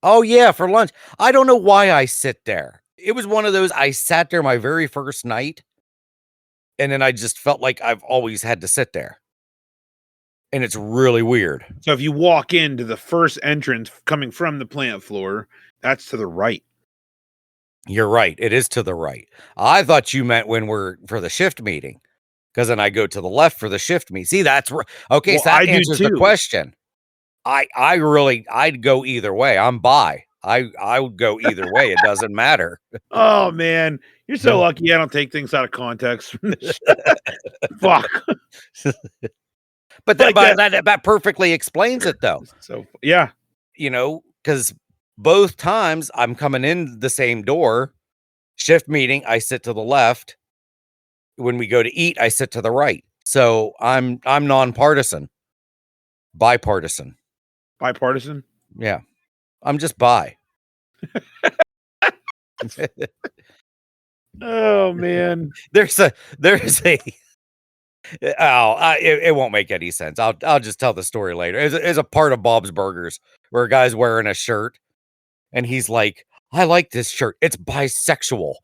Oh, yeah, for lunch. I don't know why I sit there. It was one of those, I sat there my very first night, and then I just felt like I've always had to sit there. And it's really weird. So if you walk into the first entrance coming from the plant floor, that's to the right. You're right. It is to the right. I thought you meant when we're for the shift meeting, because then I go to the left for the shift meeting. See, that's okay. Well, So I that do answers the too. question. I'd go either way. I'm bi. I would go either way. It doesn't matter. Oh man, you're so lucky. I don't take things out of context from this show. Fuck. But Like that perfectly explains it, though. So yeah, You know, because both times I'm coming in the same door. Shift meeting, I sit to the left. When we go to eat, I sit to the right. So I'm nonpartisan, bipartisan. bipartisan. Yeah, I'm just bi. Oh man. there's a it won't make any sense. I'll just tell the story later. There's a part of Bob's Burgers where a guy's wearing a shirt and he's like, I like this shirt. It's bisexual.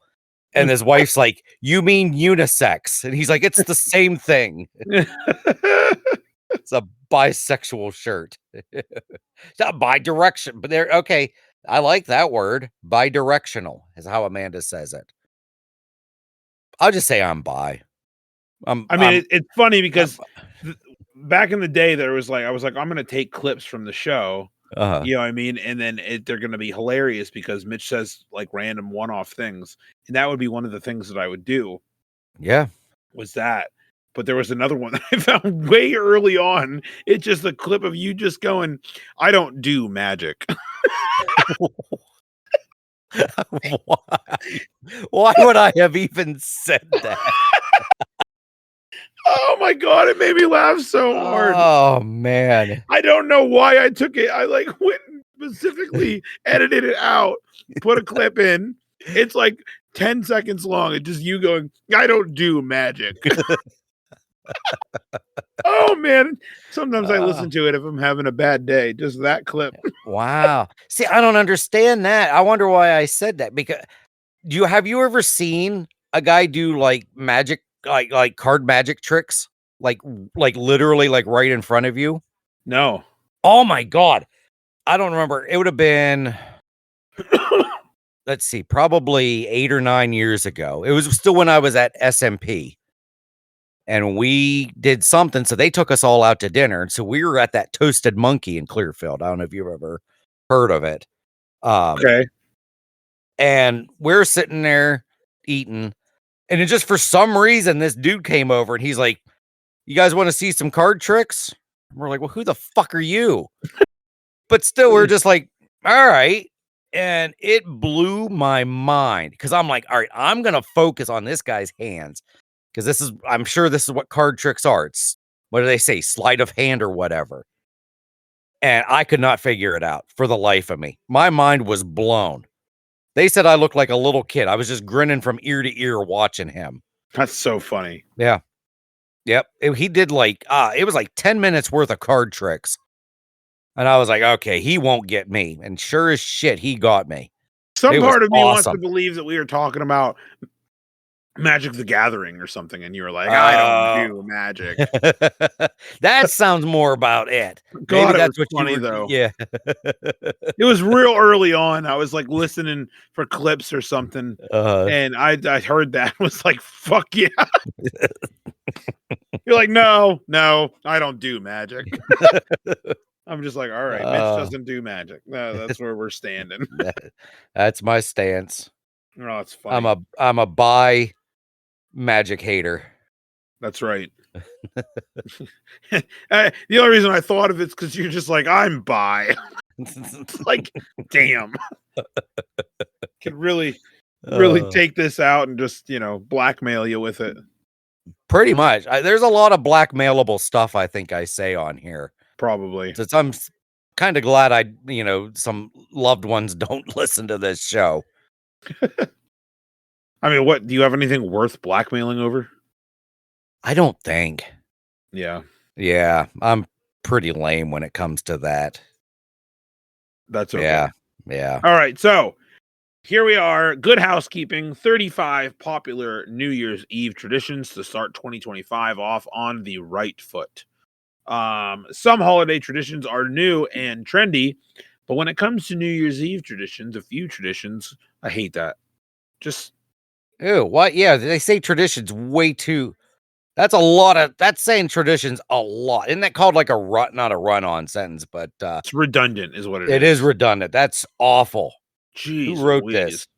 And his wife's like, you mean unisex? And he's like, it's the same thing. It's a bisexual shirt. It's not bi-direction, but they're okay. I like that word. Bi-directional is how Amanda says it. I'll just say I'm bi. It's funny because back in the day, there was like, I was like, I'm going to take clips from the show. You know what I mean? And then they're going to be hilarious because Mitch says like random one-off things. And that would be one of the things that I would do. Yeah. Was that. But there was another one that I found way early on. It's just a clip of you just going, I don't do magic. Why would I have even said that? Oh my God, it made me laugh so hard. Oh man. I don't know why I took it. I like went and specifically edited it out, put a clip in. It's like 10 seconds long. It's just you going, I don't do magic. Oh man. Sometimes I listen to it if I'm having a bad day. Just that clip. Wow. See, I don't understand that. I wonder why I said that. Because have you ever seen a guy do like magic, like card magic tricks? Like literally like right in front of you? No. Oh my God. I don't remember. It would have been let's see, probably 8 or 9 years ago. It was still when I was at SMP. And we did something. So they took us all out to dinner. And so we were at that Toasted Monkey in Clearfield. I don't know if you've ever heard of it. Okay. And we're sitting there eating. And then just for some reason, this dude came over and he's like, you guys want to see some card tricks? And we're like, well, who the fuck are you? But still, we're just like, all right. And it blew my mind because I'm like, all right, I'm going to focus on this guy's hands. Because I'm sure this is what card tricks are. It's, what do they say? Sleight of hand or whatever. And I could not figure it out for the life of me. My mind was blown. They said I looked like a little kid. I was just grinning from ear to ear watching him. That's so funny. Yeah. Yep. He did like, it was like 10 minutes worth of card tricks. And I was like, okay, he won't get me. And sure as shit, he got me. Some part of me wants to awesome. believe that we were talking about Magic the Gathering or something, and you were like, I don't do magic. That sounds more about it. God, maybe that's it was what funny you were, though. Yeah. It was real early on. I was like listening for clips or something, and I heard that was like, fuck yeah. You're like, no, I don't do magic. I'm just like, all right, Mitch doesn't do magic. No, that's where we're standing. That's my stance. Oh, it's funny. I'm a bi magic hater. That's right. The only reason I thought of it's because you're just like, I'm bi. Like, damn. Could really take this out and just, blackmail you with it. Pretty much. There's a lot of blackmailable stuff I think I say on here. Probably. Since I'm kind of glad some loved ones don't listen to this show. I mean, what do you have anything worth blackmailing over? I don't think. Yeah, Yeah, I'm pretty lame when it comes to that. that's okay. Yeah, yeah. All right, so here we are. Good housekeeping. 35 popular New Year's Eve traditions to start 2025 off on the right foot. Some holiday traditions are new and trendy, but when it comes to New Year's Eve traditions, a few traditions, I hate that. Just Ew, what? Yeah, they say traditions way too. That's a lot of. That's saying traditions a lot. Isn't that called like a run? Not a run-on sentence, but it's redundant, is what it it is is. redundant. That's awful. Who Jeez wrote Louise. this?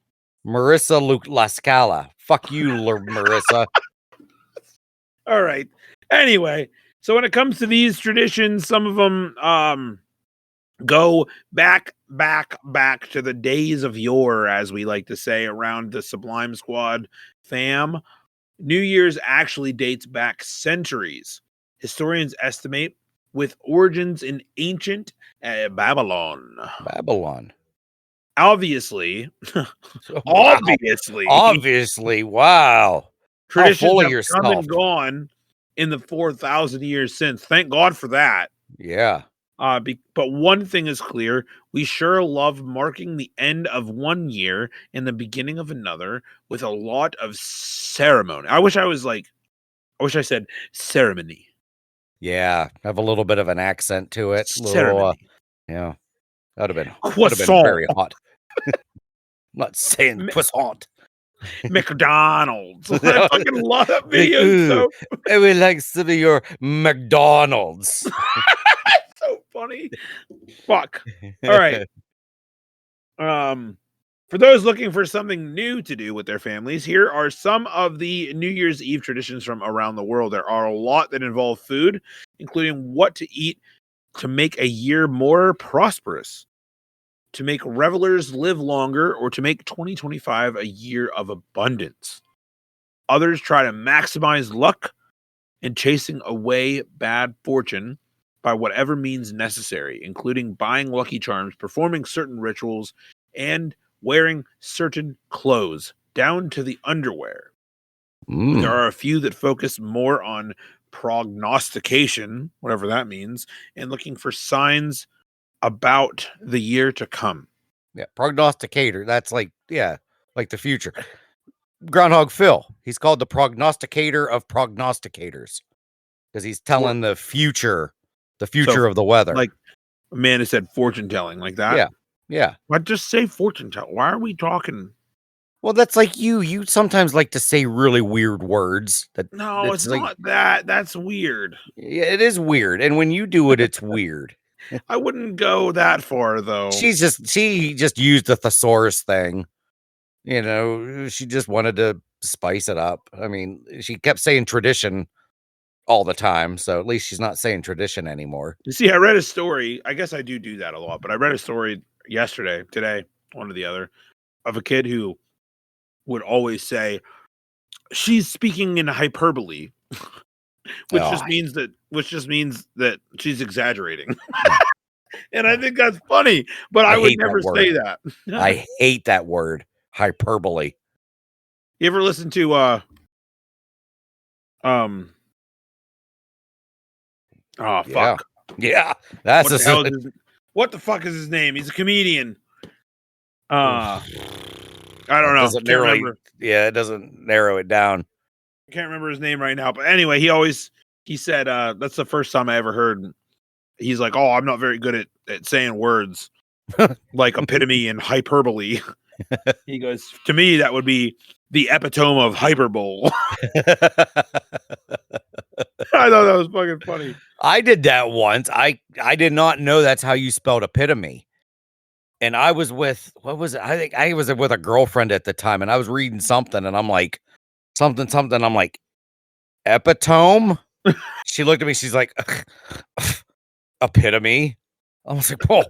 Marissa Lascala. Fuck you, Marissa. All right. Anyway, so when it comes to these traditions, some of them go back to the days of yore, as we like to say around the Sublime Squad fam. New Year's actually dates back centuries. Historians estimate with origins in ancient Babylon. Babylon. Obviously, Wow. obviously, Obviously. Wow. How traditions full of have come yourself. and gone in the 4,000 years since. Thank God for that. Yeah. But one thing is clear: we sure love marking the end of one year and the beginning of another with a lot of ceremony. I wish I said ceremony. Yeah. Have a little bit of an accent to it. Little, Ceremony. yeah. That'd have been Croissant. very hot. I'm not saying M- croissant. McDonald's. I fucking love that Like, video. ooh, I would like some of your McDonald's. So funny. Fuck. All right. For those looking for something new to do with their families, here are some of the New Year's Eve traditions from around the world. There are a lot that involve food, including what to eat to make a year more prosperous, to make revelers live longer, or to make 2025 a year of abundance. Others try to maximize luck and chasing away bad fortune by whatever means necessary, including buying lucky charms, performing certain rituals, and wearing certain clothes, down to the underwear. There are a few that focus more on prognostication, whatever that means, and looking for signs about the year to come. Yeah, prognosticator. That's like, yeah, like the future. Groundhog Phil. He's called the prognosticator of prognosticators because he's telling the future So, of the weather. like Amanda said, fortune telling, like that. Yeah, yeah. Why just say fortune tell? Why are we talking? Well, that's like you. You sometimes like to say really weird words. No, That's it's like, not that. That's weird. yeah, it is weird. And when you do it, it's weird. I wouldn't go that far though. She just used the thesaurus thing. You know, she just wanted to spice it up. I mean, she kept saying tradition all the time, so at least she's not saying tradition anymore. You see, I read a story. I guess I do that a lot, but I read a story yesterday, today, one or the other, of a kid who would always say she's speaking in hyperbole, which Oh, just means that she's exaggerating. And I think that's funny, but I would hate that never word. say that. I hate that word, hyperbole. You ever listen to um oh fuck. Yeah, that's What the fuck is his name? He's a comedian. I don't know. Doesn't Can't remember. Yeah, it doesn't narrow it down. Can't remember his name right now. But anyway, he said that's the first time I ever heard. He's like, oh, I'm not very good at saying words like epitome and hyperbole. He goes, to me, that would be the epitome of hyperbole. I thought that was fucking funny. I did that once. I did not know that's how you spelled epitome. And I was with, what was it? I think I was with a girlfriend at the time, and I was reading something, and I'm like, something. I'm like, epitome? She looked at me, she's like, epitome? I was like, oh,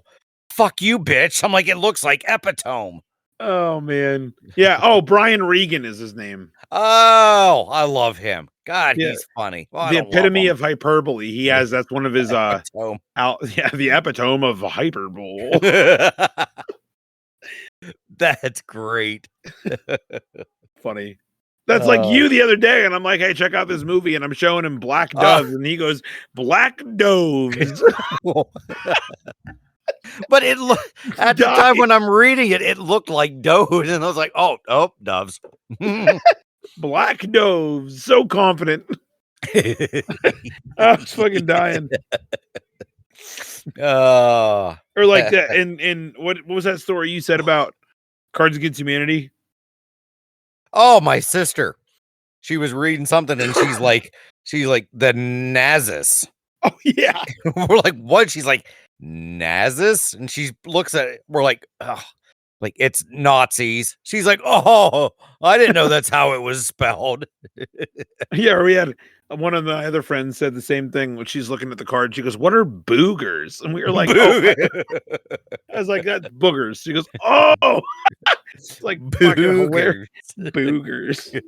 fuck you, bitch. I'm like, it looks like epitome. Oh man. Yeah. Oh, Brian Regan is his name. Oh, I love him. God, Yeah. he's funny. Well, The epitome of hyperbole. That's one of his epitome. the epitome of hyperbole. That's great. Funny. That's like Uh, you the other day, and I'm like, hey, check out this movie, and I'm showing him Black Doves, and he goes, Black Doves. But it at the time when I'm reading it, it looked like does, and I was like, oh, doves. Black Doves. So confident. I was fucking dying. Or like that in what was that story you said about Cards Against Humanity? Oh, my sister. She was reading something and she's like the Nazis. Oh yeah. We're like, what? She's like, Nazis? And she looks at it. We're like, oh, like it's Nazis. She's like, oh, I didn't know that's how it was spelled. Yeah, we had one of my other friends said the same thing when she's looking at the card. She goes, what are boogers? And we were like, oh, I was like, that's boogers. She goes, oh, it's like fucking hilarious. Boogers.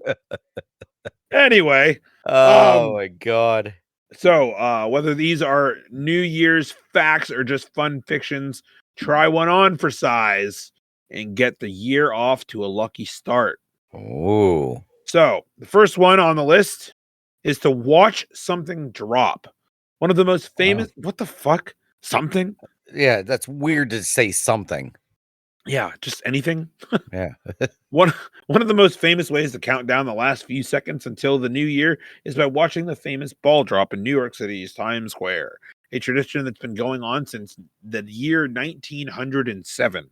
Anyway. Oh my God. So whether these are New Year's facts or just fun fictions, try one on for size and get the year off to a lucky start. Oh. So the first one on the list is to watch something drop. One of the most famous. What the fuck? Something? Yeah, that's weird to say something. Yeah, just anything. Yeah. One of the most famous ways to count down the last few seconds until the new year is by watching the famous ball drop in New York City's Times Square, a tradition that's been going on since the year 1907.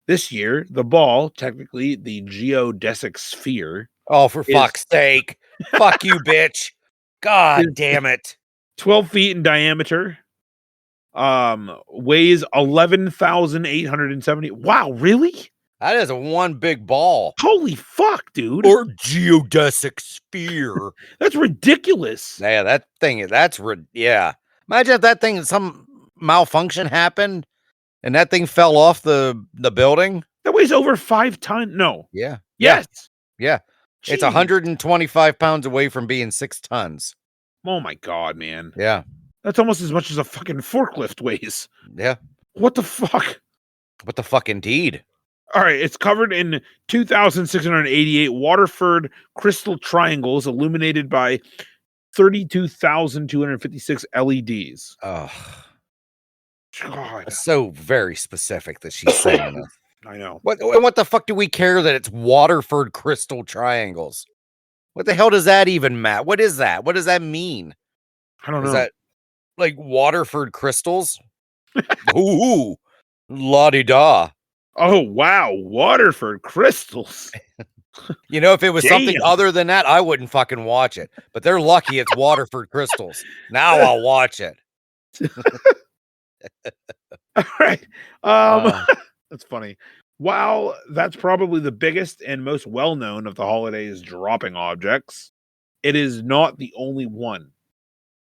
This year, the ball, technically the geodesic sphere. Oh, for fuck's sake. Fuck you, bitch. God damn it. 12 feet in diameter. Weighs 11,870. Wow, really? That is one big ball. Holy fuck, dude. Or geodesic sphere. That's ridiculous. Yeah, that thing, yeah. Imagine if that thing, some malfunction happened and that thing fell off the building. That weighs over 5 tons. No. Yeah. Yes. Yeah. Jeez. It's 125 pounds away from being 6 tons. Oh my God, man. Yeah. That's almost as much as a fucking forklift weighs. Yeah. What the fuck? What the fuck indeed? All right, it's covered in 2,688 Waterford crystal triangles illuminated by 32,256 LEDs. Oh. God. It's so very specific that she's saying this. I know. What the fuck do we care that it's Waterford crystal triangles? What the hell does that even matter? What is that? What does that mean? I don't know. Is that like Waterford crystals? Ooh, la-di-da. Oh, wow. Waterford crystals. You know, if it was something other than that, I wouldn't fucking watch it. But they're lucky it's Waterford crystals. Now I'll watch it. All right. That's funny. While that's probably the biggest and most well-known of the holiday's dropping objects, it is not the only one.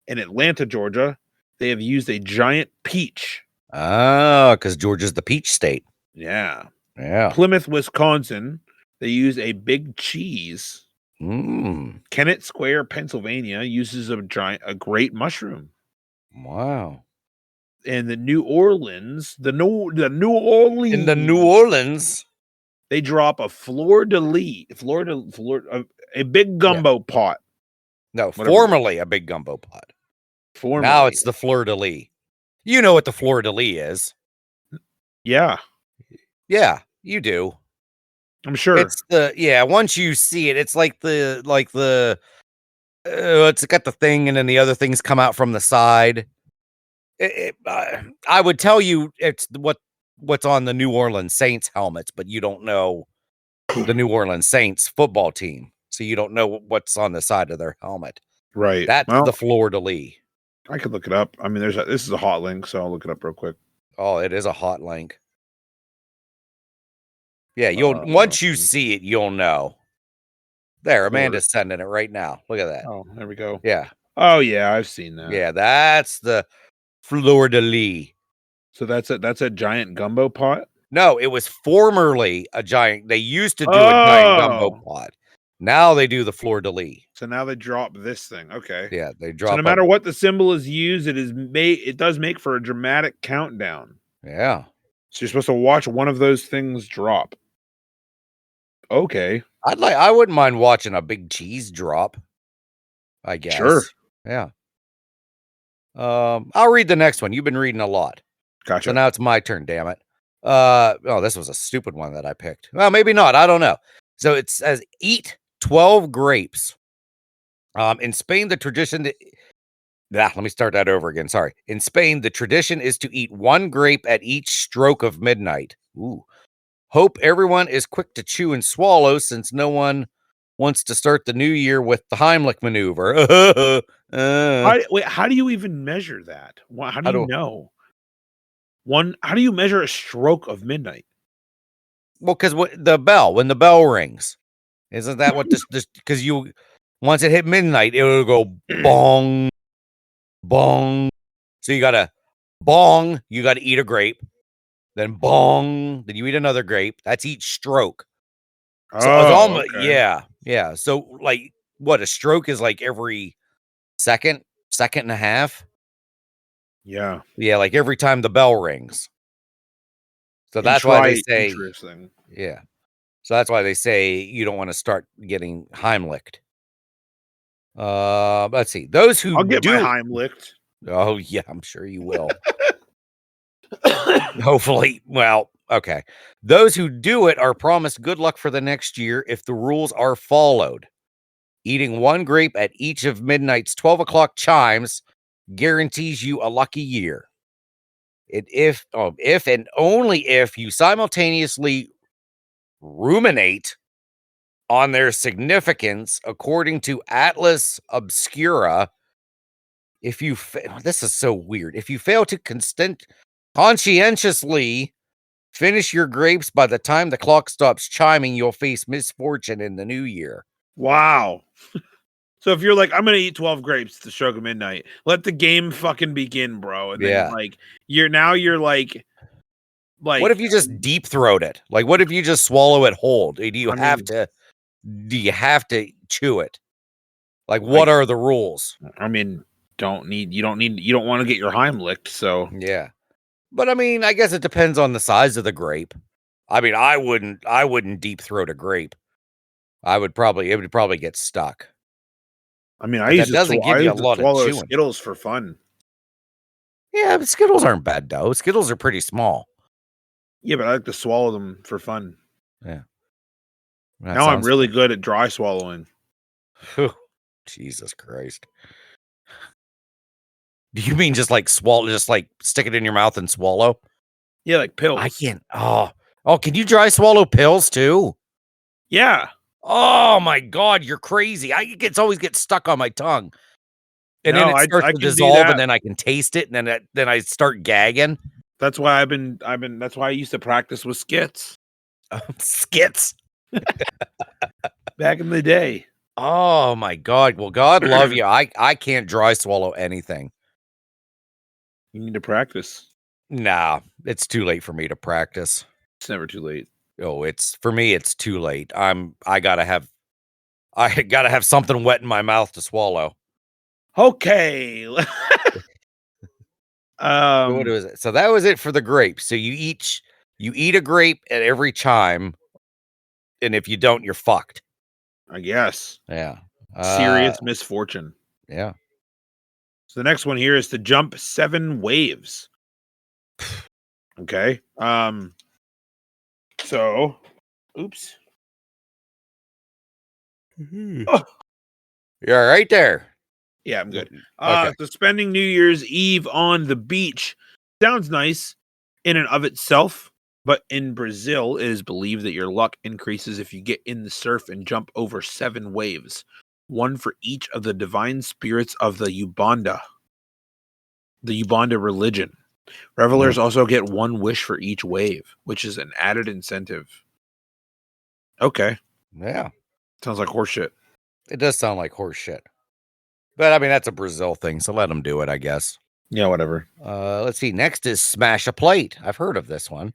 In Atlanta, Georgia, they have used a giant peach. Oh, because Georgia's the peach state. Yeah. Yeah. Plymouth, Wisconsin, they use a big cheese. Kennett Square, Pennsylvania, uses a great mushroom. Wow. And the New Orleans, in the New Orleans, they drop a fleur de lis, a big gumbo pot. No, formerly a big gumbo pot. Now it's the fleur de lis. You know what the fleur de lis is? Yeah. Yeah, you do. I'm sure. It's once you see it, it's like the it's got the thing and then the other things come out from the side. I would tell you it's what's on the New Orleans Saints helmets, but you don't know the New Orleans Saints football team. So you don't know what's on the side of their helmet. Right. That's the fleur de lis. I could look it up. I mean, this is a hot link, so I'll look it up real quick. Oh, it is a hot link. Yeah, once you see it, you'll know. There, Amanda's sending it right now. Look at that. Oh, there we go. Yeah. Oh yeah, I've seen that. Yeah, that's the fleur de lis. So that's a giant gumbo pot? No, it was formerly a giant. They used to do a giant gumbo pot. Now they do the fleur de lis. So now they drop this thing. Okay. Yeah, they drop. So no matter what the symbol is used, it does make for a dramatic countdown. Yeah. So you're supposed to watch one of those things drop. Okay. I wouldn't mind watching a big cheese drop, I guess. Sure. Yeah. I'll read the next one. You've been reading a lot. Gotcha. So now it's my turn, damn it. Oh, this was a stupid one that I picked. Well, maybe not. I don't know. So it says eat 12 grapes. In Spain, the tradition let me start that over again. Sorry. In Spain, the tradition is to eat one grape at each stroke of midnight. Ooh. Hope everyone is quick to chew and swallow since no one wants to start the new year with the Heimlich maneuver. How do you even measure that? How do I you don't- know? How do you measure a stroke of midnight? Well, because when the bell rings, isn't that what this because you once it hit midnight, it'll go bong, bong. So you gotta bong, you gotta eat a grape, then bong, then you eat another grape. That's each stroke. So it's Oh, almost okay. yeah. So like what a stroke is like every second and a half. Yeah. Yeah, like every time the bell rings. So that's why they say Interesting. yeah. So that's why they say you don't want to start getting Heimlicked. Let's see. Those who I'll get my do Heimlicked. Oh yeah, I'm sure you will. Hopefully. Well, okay. Those who do it are promised good luck for the next year if the rules are followed. Eating one grape at each of midnight's 12 o'clock chimes guarantees you a lucky year. If and only if you simultaneously ruminate on their significance, according to Atlas Obscura. If you this is so weird. If you fail to conscientiously finish your grapes by the time the clock stops chiming, you'll face misfortune in the new year. Wow. So if you're like, I'm gonna eat 12 grapes to stroke of midnight, let the game fucking begin, bro. And then Yeah. like you're like What if you just deep throat it? Like, what if you just swallow it whole? Do you I have mean, to chew it? Like, what are the rules? I mean, you don't want to get your Heimlicked, so Yeah. But I mean, I guess it depends on the size of the grape. I mean, I wouldn't deep throat a grape. It would probably get stuck. I mean, I But used that doesn't give you a to lot of swallow chewing. Skittles for fun. Yeah, but Skittles aren't bad though. Skittles are pretty small. Yeah, but I like to swallow them for fun. Yeah. Now I'm really good at dry swallowing. Jesus Christ. Do you mean just like swallow, just like stick it in your mouth and swallow? Yeah, like pills. I can't. Oh, can you dry swallow pills too? Yeah. Oh my God, you're crazy. It's always gets stuck on my tongue. And then it starts to dissolve, and then I can taste it, and then I start gagging. That's why that's why I used to practice with skits. Skits. Back in the day. Oh my God. Well, God love you. I can't dry swallow anything. You need to practice. Nah, it's too late for me to practice. It's never too late. Oh, for me, it's too late. I gotta have something wet in my mouth to swallow. Okay. So what was it? So that was it for the grapes. So you eat a grape at every chime, and if you don't, you're fucked. I guess. Yeah. Serious misfortune. Yeah. So the next one here is to jump 7 waves. Okay. So, oops. Oh. You're right there. Yeah, I'm good. Okay. So spending New Year's Eve on the beach sounds nice in and of itself, but in Brazil, it is believed that your luck increases if you get in the surf and jump over 7 waves, one for each of the divine spirits of the Ubanda religion. Revelers also get 1 wish for each wave, which is an added incentive. Okay. Yeah. Sounds like horseshit. It does sound like horse shit. But I mean, that's a Brazil thing, so let them do it, I guess. Yeah, whatever. Let's see. Next is smash a plate. I've heard of this one.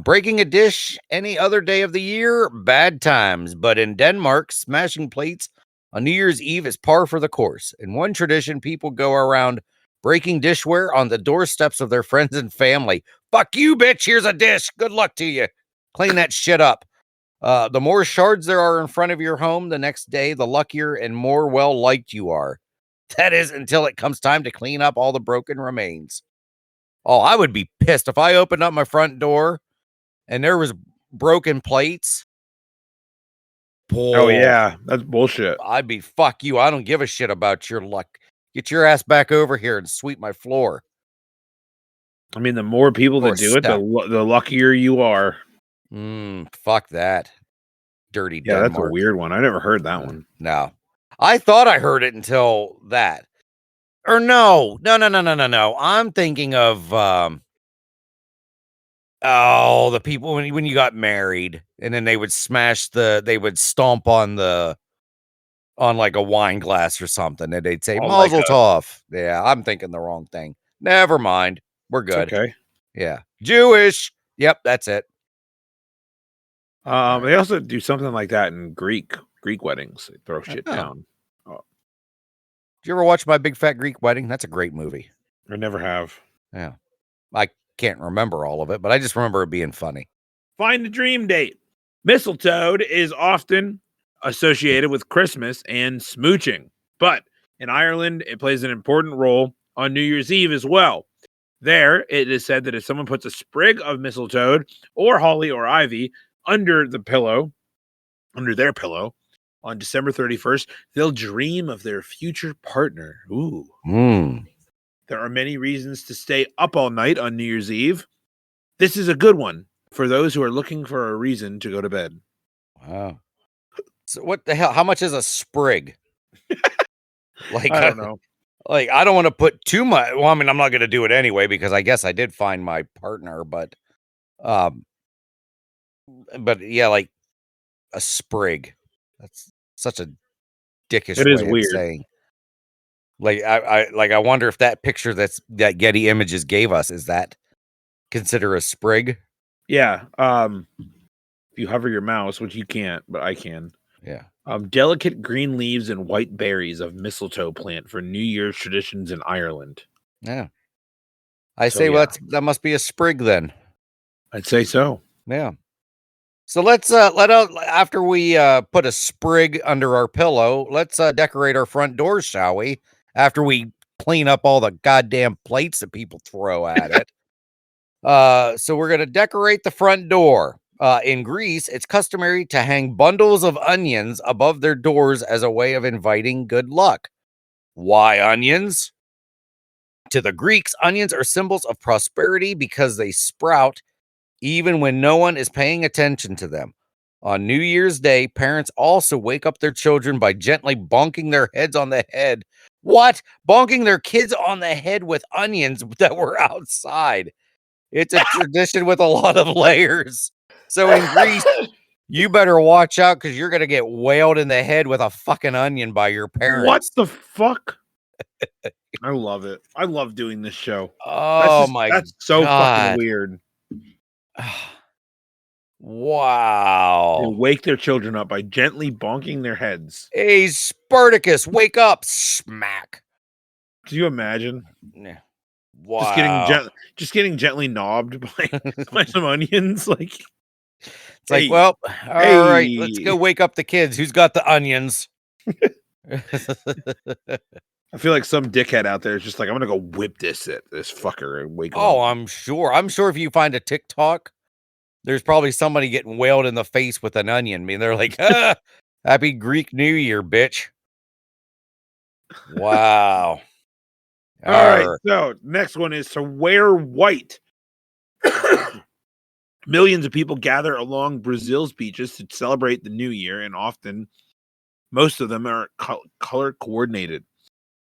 Breaking a dish any other day of the year, bad times. But in Denmark, smashing plates on New Year's Eve is par for the course. In one tradition, people go around breaking dishware on the doorsteps of their friends and family. Fuck you, bitch. Here's a dish. Good luck to you. Clean that shit up. The more shards there are in front of your home the next day, the luckier and more well-liked you are. That is until it comes time to clean up all the broken remains. Oh, I would be pissed if I opened up my front door and there was broken plates. Oh yeah, that's bullshit. I'd be, fuck you. I don't give a shit about your luck. Get your ass back over here and sweep my floor. I mean, the more people that do it, the luckier you are. Fuck that. Dirty Yeah, Denmark. that's a weird one. I never heard that one. No. I thought I heard it until that. Or no. I'm thinking of the people when you got married and then they would they would stomp on like a wine glass or something and they'd say Mazel tov. Yeah, I'm thinking the wrong thing. Never mind. We're good. It's okay. Yeah. Jewish. Yep, that's it. They also do something like that in Greek weddings. They throw shit down. Did you ever watch My Big Fat Greek Wedding? That's a great movie. I never have. Yeah. I can't remember all of it, but I just remember it being funny. Find a dream date. Mistletoe is often associated with Christmas and smooching, but in Ireland, it plays an important role on New Year's Eve as well. There, it is said that if someone puts a sprig of mistletoe or holly or ivy under their pillow, on December 31st, they'll dream of their future partner. Ooh. There are many reasons to stay up all night on New Year's Eve. This is a good one for those who are looking for a reason to go to bed. Wow. So what the hell? How much is a sprig? Like, I don't know. Like, I don't want to put too much. Well, I mean, I'm not going to do it anyway because I guess I did find my partner, but yeah, like a sprig. That's such a dickish way of saying. Like, I wonder if that picture that Getty Images gave us is that consider a sprig? Yeah. If you hover your mouse, which you can't, but I can. Yeah. Delicate green leaves and white berries of mistletoe plant for New Year's traditions in Ireland. Yeah. Well, that must be a sprig then. I'd say so. Yeah. So let's after we put a sprig under our pillow, let's decorate our front doors, shall we? After we clean up all the goddamn plates that people throw at it. So we're gonna decorate the front door. In Greece, it's customary to hang bundles of onions above their doors as a way of inviting good luck. Why onions? To the Greeks, onions are symbols of prosperity because they sprout even when no one is paying attention to them. On New Year's Day, parents also wake up their children by gently bonking their heads on the head. What? Bonking their kids on the head with onions that were outside. It's a tradition with a lot of layers. So in Greece, you better watch out because you're going to get whaled in the head with a fucking onion by your parents. What the fuck? I love it. I love doing this show. Oh, that's so fucking weird. Wow. They wake their children up by gently bonking their heads. Hey, Spartacus, wake up. Smack. Can you imagine? Yeah. Wow. Just getting gently knobbed by some onions. Like, it's like, well, all right, let's go wake up the kids. Who's got the onions? I feel like some dickhead out there is just like, I'm gonna go whip this fucker and wake him up. I'm sure if you find a TikTok, there's probably somebody getting whaled in the face with an onion. I mean, they're like, happy Greek New Year, bitch. Wow. All right. So next one is to wear white. Millions of people gather along Brazil's beaches to celebrate the new year, and often most of them are color coordinated.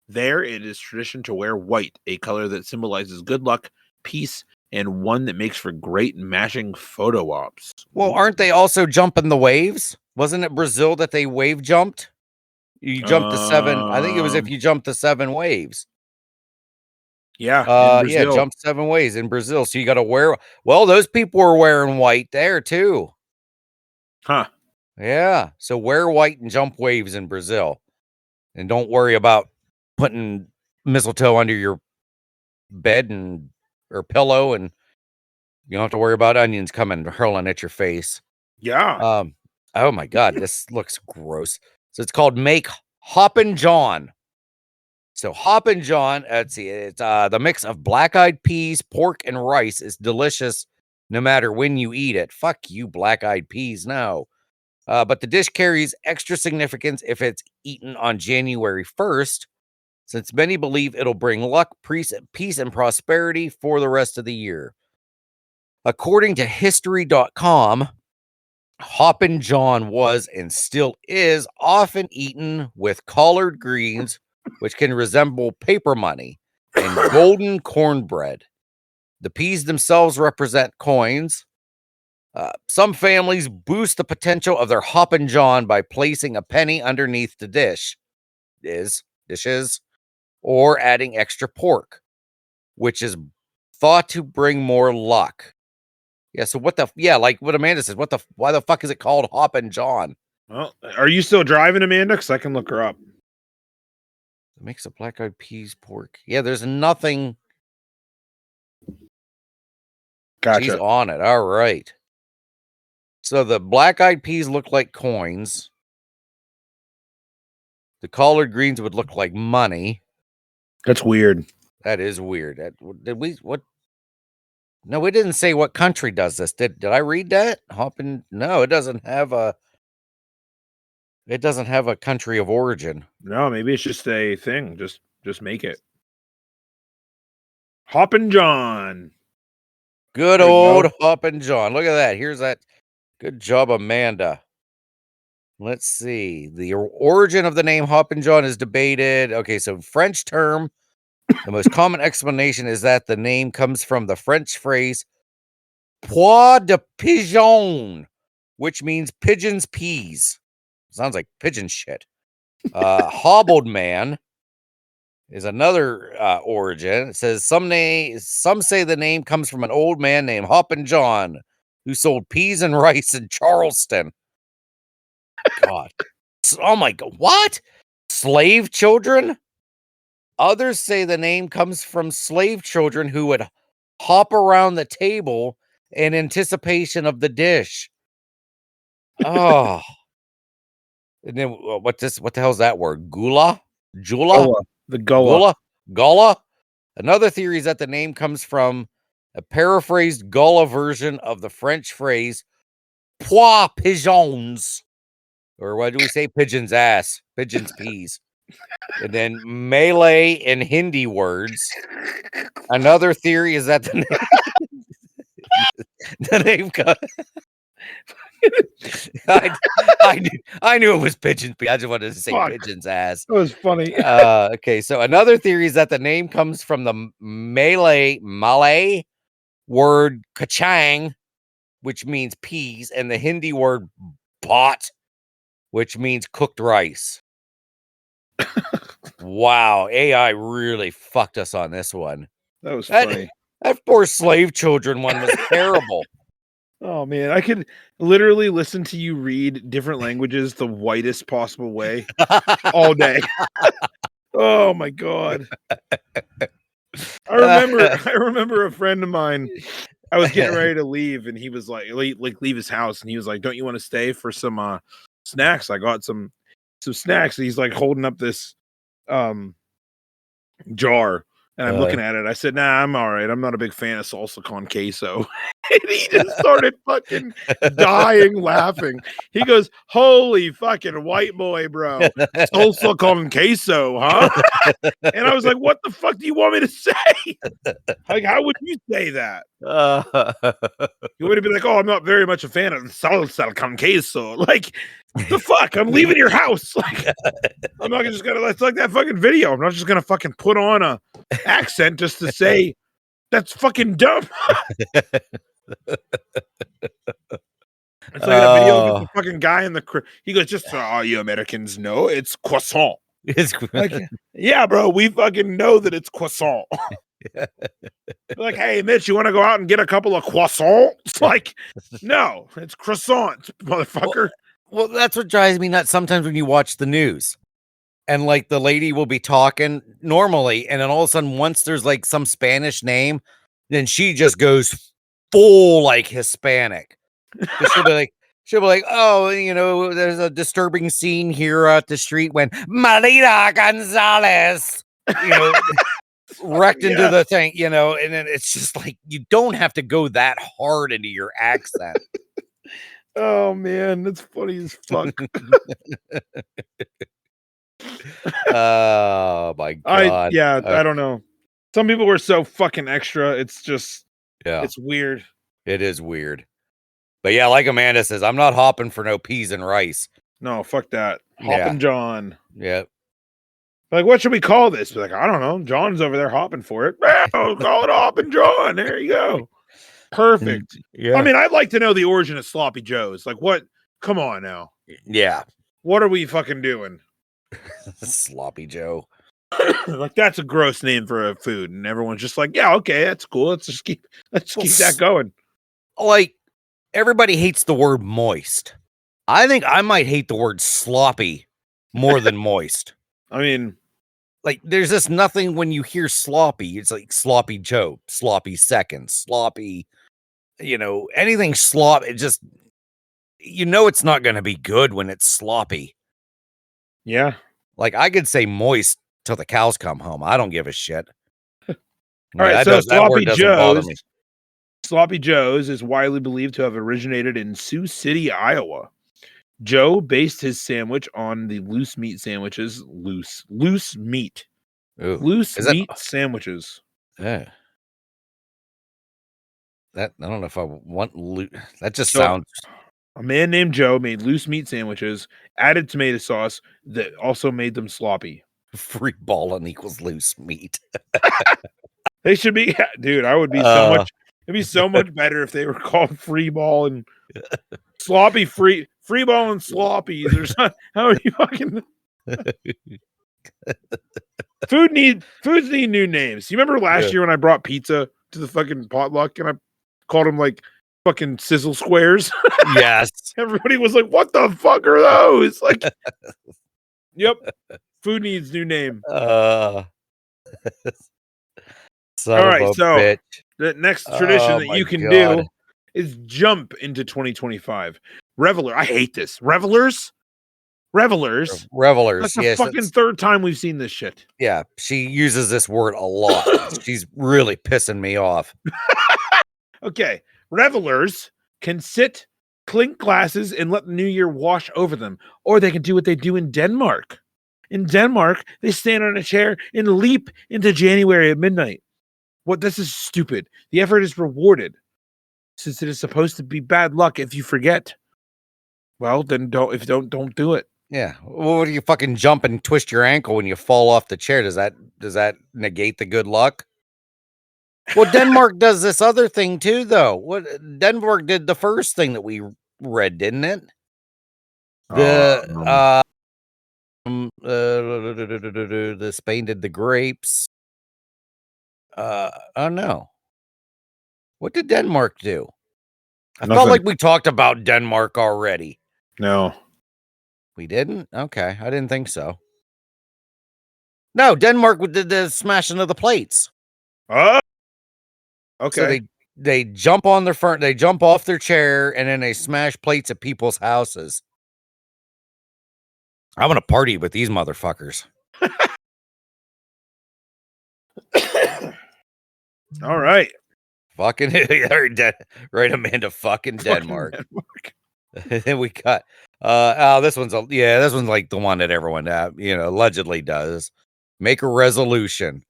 There, it is tradition to wear white, a color that symbolizes good luck, peace, and one that makes for great matching photo ops. Well, aren't they also jumping the waves? Wasn't it Brazil that they wave jumped? You jumped the 7. I think it was if you jumped the 7 waves. Yeah. Jumped 7 ways in Brazil. So you got to wear. Well, those people were wearing white there too. Huh. Yeah. So wear white and jump waves in Brazil. And don't worry about putting mistletoe under your bed or pillow and You don't have to worry about onions coming hurling at your face. Yeah. Oh my God, this looks gross. So it's called Make Hoppin' John. So Hoppin' John, let's see, it's the mix of black-eyed peas, pork, and rice is delicious no matter when you eat it. Fuck you, black-eyed peas, no. But the dish carries extra significance if it's eaten on January 1st, since many believe it'll bring luck, peace, and prosperity for the rest of the year. According to History.com, Hoppin' John was and still is often eaten with collard greens, which can resemble paper money, and golden cornbread. The peas themselves represent coins. Some families boost the potential of their Hoppin' John by placing a penny underneath the dishes, or adding extra pork, which is thought to bring more luck. Yeah, so like what Amanda says, why the fuck is it called Hoppin' John? Well, are you still driving, Amanda? Because I can look her up. It makes a black-eyed peas pork. Yeah, there's nothing. Gotcha. She's on it. All right. So the black-eyed peas look like coins. The collard greens would look like money. That's weird. That is weird. What? No, we didn't say what country does this. Did I read that? No, it doesn't have a country of origin. No, maybe it's just a thing. Just make it. Hoppin' John. Good old Hoppin' John. Look at that. Here's that. Good job, Amanda. Let's see. The origin of the name Hoppin' John is debated. Okay, so French term. The most common explanation is that the name comes from the French phrase "pois de pigeon," which means pigeon's peas. Sounds like pigeon shit. Hobbled man is another origin. It says some say the name comes from an old man named Hoppin' John who sold peas and rice in Charleston. God. Oh my God. What? Slave children? Others say the name comes from slave children who would hop around the table in anticipation of the dish. Oh. And then what the hell's that word? Gula? Jula? The gullah. Gullah? Another theory is that the name comes from a paraphrased Gullah version of the French phrase "pois pigeons," or what do we say? Pigeon's ass, pigeon's peas. And then Malay and Hindi words. Another theory is that the name I knew it was pigeon's peas. I just wanted to say pigeon's ass. That was funny. Okay, so another theory is that the name comes from the Malay word kachang, which means peas, and the Hindi word bhat, which means cooked rice. Wow, AI really fucked us on this one. That was funny. That poor slave children one was terrible. Oh man, I could literally listen to you read different languages the whitest possible way all day. Oh my God. I remember a friend of mine. I was getting ready to leave, and he was like leave his house, and he was like, "Don't you want to stay for some snacks? I got some snacks." And he's like holding up this jar, and I'm looking at it. I said, "Nah, I'm all right. I'm not a big fan of salsa con queso." And he just started fucking dying laughing. He goes, "Holy fucking white boy, bro. Salsa con queso, huh?" And I was like, "What the fuck do you want me to say? Like, how would you say that? You want me to be like, oh, I'm not very much a fan of salsa con queso. Like, the fuck? I'm leaving your house. Like, I'm not just gonna, it's like that fucking video. I'm not just gonna fucking put on a accent just to say that's fucking dumb." It's like that video with the fucking guy in the he goes, "Just so all you Americans know, it's croissant." It's like, yeah, bro, we fucking know that it's croissant. Like, "Hey, Mitch, you want to go out and get a couple of croissants?" Like, no, it's croissant, motherfucker. Well, that's what drives me nuts sometimes when you watch the news. And like the lady will be talking normally, and then all of a sudden, once there's like some Spanish name, then she just goes full like Hispanic. She'll be like, oh, you know, there's a disturbing scene here at the street when Marita Gonzalez, you know, wrecked into the thing, you know, and then it's just like you don't have to go that hard into your accent. Oh man, that's funny as fuck. Oh my god. I don't know. Some people were so fucking extra. It's just it's weird. It is weird. But yeah, like Amanda says, I'm not hopping for no peas and rice. No, fuck that. Hoppin' John. Yeah. Like, what should we call this? Like, I don't know. John's over there hopping for it. Oh, call it Hoppin' John. There you go. Perfect. Yeah. I mean, I'd like to know the origin of Sloppy Joes. Like, what? Come on now. Yeah. What are we fucking doing? Sloppy Joe. Like, that's a gross name for a food, and everyone's just like, yeah, okay, that's cool. Let's keep that going. Like, everybody hates the word moist. I think I might hate the word sloppy more than moist. I mean, like, there's just nothing when you hear sloppy. It's like sloppy Joe, sloppy seconds, sloppy, you know, anything slop. It just, you know, it's not going to be good when it's sloppy. Yeah. Like, I could say moist till the cows come home. I don't give a shit. All right, so Sloppy Joe's. Sloppy Joe's is widely believed to have originated in Sioux City, Iowa. Joe based his sandwich on the loose meat sandwiches. Loose meat. Ooh. Loose meat sandwiches. Yeah. That, I don't know if I want that just sounds. A man named Joe made loose meat sandwiches, added tomato sauce that also made them sloppy. Free balling equals loose meat. They should be, dude. I would be so much. It'd be so much better if they were called free ball and sloppy free ball and sloppies or something. How are you fucking? Foods need new names. You remember last year when I brought pizza to the fucking potluck and I called them like fucking sizzle squares? Yes. Everybody was like, "What the fuck are those?" Like, yep. Food needs new name. All right, so bitch. The next tradition that you can do is jump into 2025. Reveler. I hate this. Revelers. That's the fucking third time we've seen this shit. Yeah, she uses this word a lot. She's really pissing me off. Okay. Revelers can sit, clink glasses, and let the new year wash over them. Or they can do what they do in Denmark. In Denmark, they stand on a chair and leap into January at midnight. This is stupid. The effort is rewarded. Since it is supposed to be bad luck if you forget. Well, then don't do it. Yeah. Well, what do you fucking jump and twist your ankle when you fall off the chair? Does that negate the good luck? Well, Denmark does this other thing too, though. What Denmark did the first thing that we read, didn't it? The Spain did the grapes. Oh no. What did Denmark do? I felt like we talked about Denmark already. No. We didn't? Okay. I didn't think so. No, Denmark did the smashing of the plates. Oh. Okay. So they jump on their front, they jump off their chair, and then they smash plates at people's houses. I'm gonna party with these motherfuckers. All right. Fucking right, Amanda. Fucking Denmark. And then we got this one's like the one that everyone allegedly does. Make a resolution.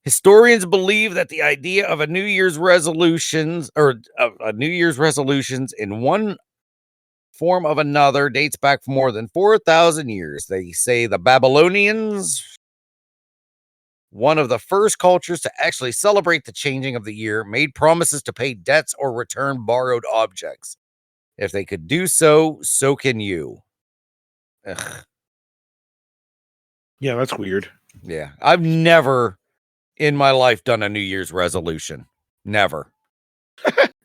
Historians believe that the idea of a New Year's resolutions in one form of another dates back for more than 4,000 years. They say the Babylonians, one of the first cultures to actually celebrate the changing of the year, made promises to pay debts or return borrowed objects. If they could do so, so can you. Ugh. Yeah, that's weird. Yeah, I've never in my life done a New Year's resolution. Never.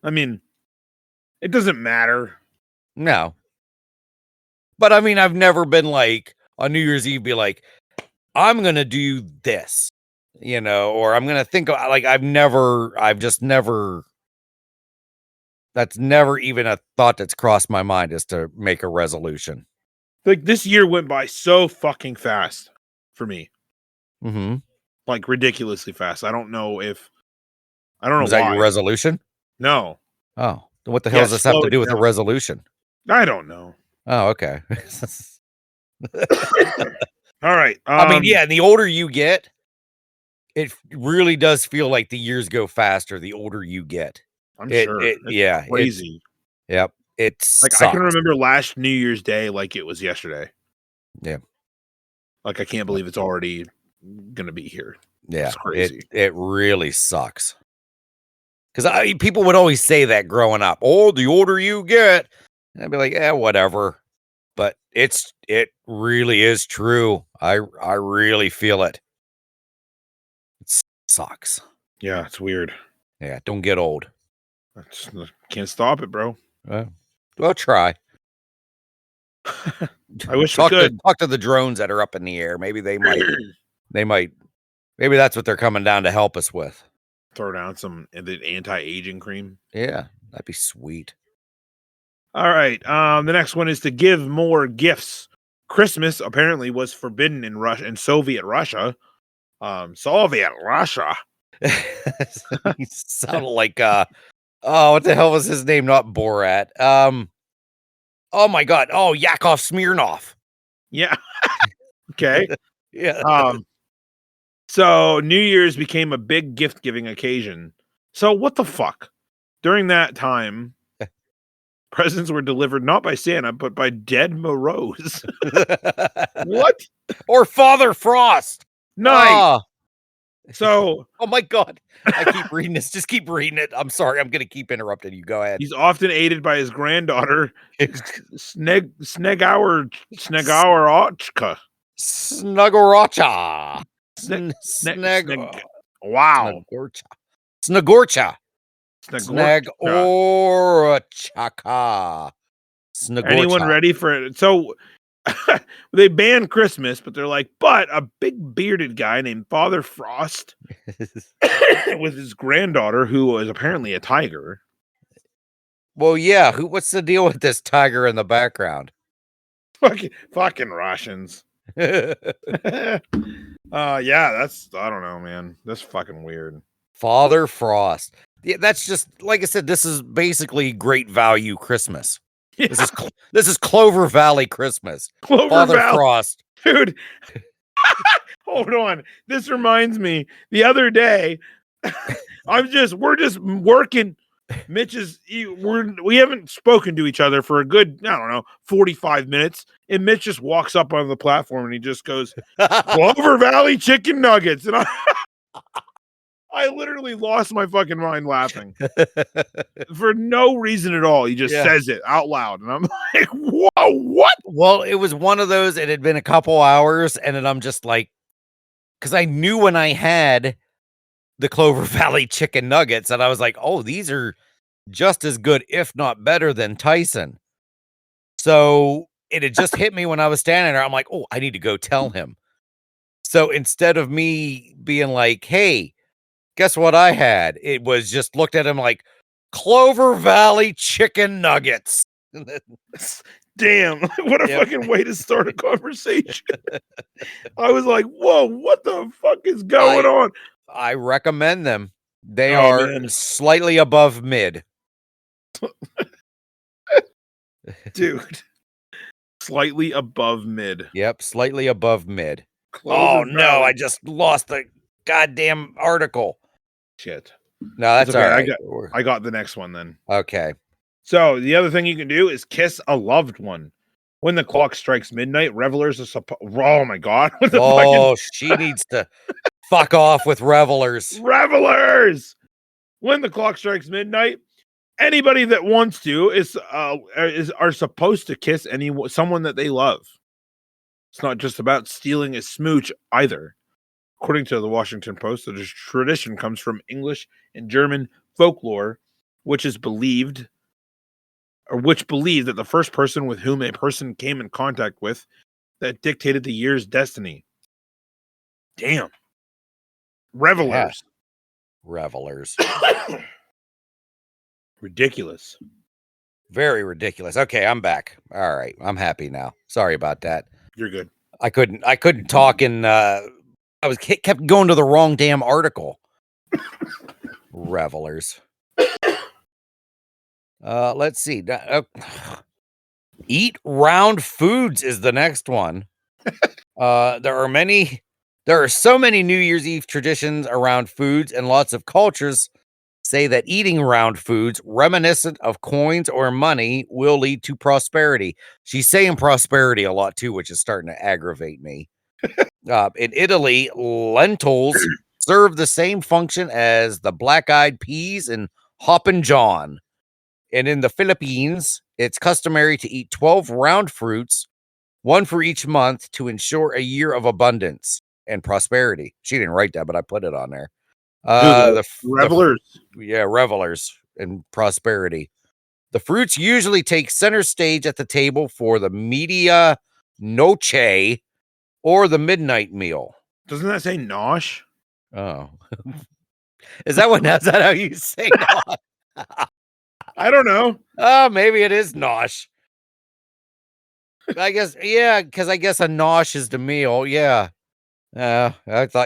I mean, it doesn't matter. No. But I mean, I've never been like on New Year's Eve, be like, I'm going to do this, or I'm going to think of, like, I've just never That's never even a thought that's crossed my mind is to make a resolution. Like this year went by so fucking fast for me. Mm-hmm. Like ridiculously fast. I don't know Was that your why. resolution? No. Oh, what the hell Yeah, does this have slow to it do with a down. resolution? I don't know. Oh, okay. All right. I mean, yeah, and the older you get, it really does feel like the years go faster the older you get. I'm sure. It's Yeah, crazy. yep. It Like I can sucks. remember last New Year's Day like it was yesterday. Yeah. Like I can't believe it's already gonna be here. Yeah. It's crazy. It really sucks. Because people would always say that growing up. Oh, the older you get. And I'd be like, yeah, whatever. But it really is true. I really feel it. It sucks. Yeah, it's weird. Yeah, don't get old. Can't stop it, bro. Well, try. I wish we could. Talk to the drones that are up in the air. Maybe they might maybe that's what they're coming down to help us with. Throw down some the anti-aging cream. Yeah, that'd be sweet. All right. The next one is to give more gifts. Christmas apparently was forbidden in Russia in Soviet Russia. Soviet Russia. He sounded like oh, what the hell was his name? Not Borat. Oh my god. Oh, Yakov Smirnov. Yeah. Okay. Yeah. So New Year's became a big gift giving occasion. So what the fuck? During that time, presents were delivered not by Santa, but by Dead Moroz. What? Or Father Frost. Nice. Oh. So, oh my god. I keep reading this. Just keep reading it. I'm sorry. I'm going to keep interrupting you. Go ahead. he's often aided by his granddaughter, Snegaurochka. Snugorocha. Wow. Snagorcha. Snagorchka. Anyone ready for it? So they banned Christmas, but they're like, but a big bearded guy named Father Frost with his granddaughter, who was apparently a tiger. Well, yeah. What's the deal with this tiger in the background? Fucking Russians. Yeah, that's I don't know, man. That's fucking weird. Father Frost. Yeah, that's just like I said. This is basically Great Value Christmas. Yeah. This is Clover Valley Christmas. Father Frost, dude. Hold on. This reminds me. The other day, we're just working. We haven't spoken to each other for a good, I don't know, 45 minutes. And Mitch just walks up on the platform and he just goes, Clover Valley chicken nuggets. And I literally lost my fucking mind laughing for no reason at all. He just says it out loud. And I'm like, whoa, what? Well, it was one of those, it had been a couple hours. And then I'm just like, because I knew when I had the Clover Valley chicken nuggets and I was like, oh, these are just as good, if not better than Tyson. So it had just hit me when I was standing there. I'm like, oh, I need to go tell him. So instead of me being like, hey, guess what I had? It was just looked at him like Clover Valley chicken nuggets. Damn, what a fucking way to start a conversation. I was like, whoa, what the fuck is going on? I recommend them. They are slightly above mid. Dude. Slightly above mid. Yep, slightly above mid. Clover Valley. No, I just lost the goddamn article. Shit. No, that's okay. All right. I got the next one then. Okay. So the other thing you can do is kiss a loved one. When the clock strikes midnight, revelers are oh my god. She needs to fuck off with revelers. Revelers! When the clock strikes midnight, anybody that wants to are supposed to kiss someone that they love. It's not just about stealing a smooch either. According to the Washington Post, the tradition comes from English and German folklore, which believed that the first person with whom a person came in contact with that dictated the year's destiny. Damn. Revelers. Yeah. Revelers. Ridiculous. Very ridiculous. Okay, I'm back. All right, I'm happy now. Sorry about that. You're good. I couldn't talk, and I was kept going to the wrong damn article. Revelers. Let's see. Eat round foods is the next one. There are so many New Year's Eve traditions around foods, and lots of cultures say that eating round foods reminiscent of coins or money will lead to prosperity. She's saying prosperity a lot too, which is starting to aggravate me. In Italy, lentils serve the same function as the black-eyed peas and hoppin' john. And in the Philippines, it's customary to eat 12 round fruits, one for each month, to ensure a year of abundance and prosperity. She didn't write that, but I put it on there. Revelers. Revelers and prosperity. The fruits usually take center stage at the table for the media noche or the midnight meal. Doesn't that say nosh? Oh, is that how you say nosh? I don't know. Oh, maybe it is nosh. I guess, yeah, because I guess a nosh is the meal. Yeah. I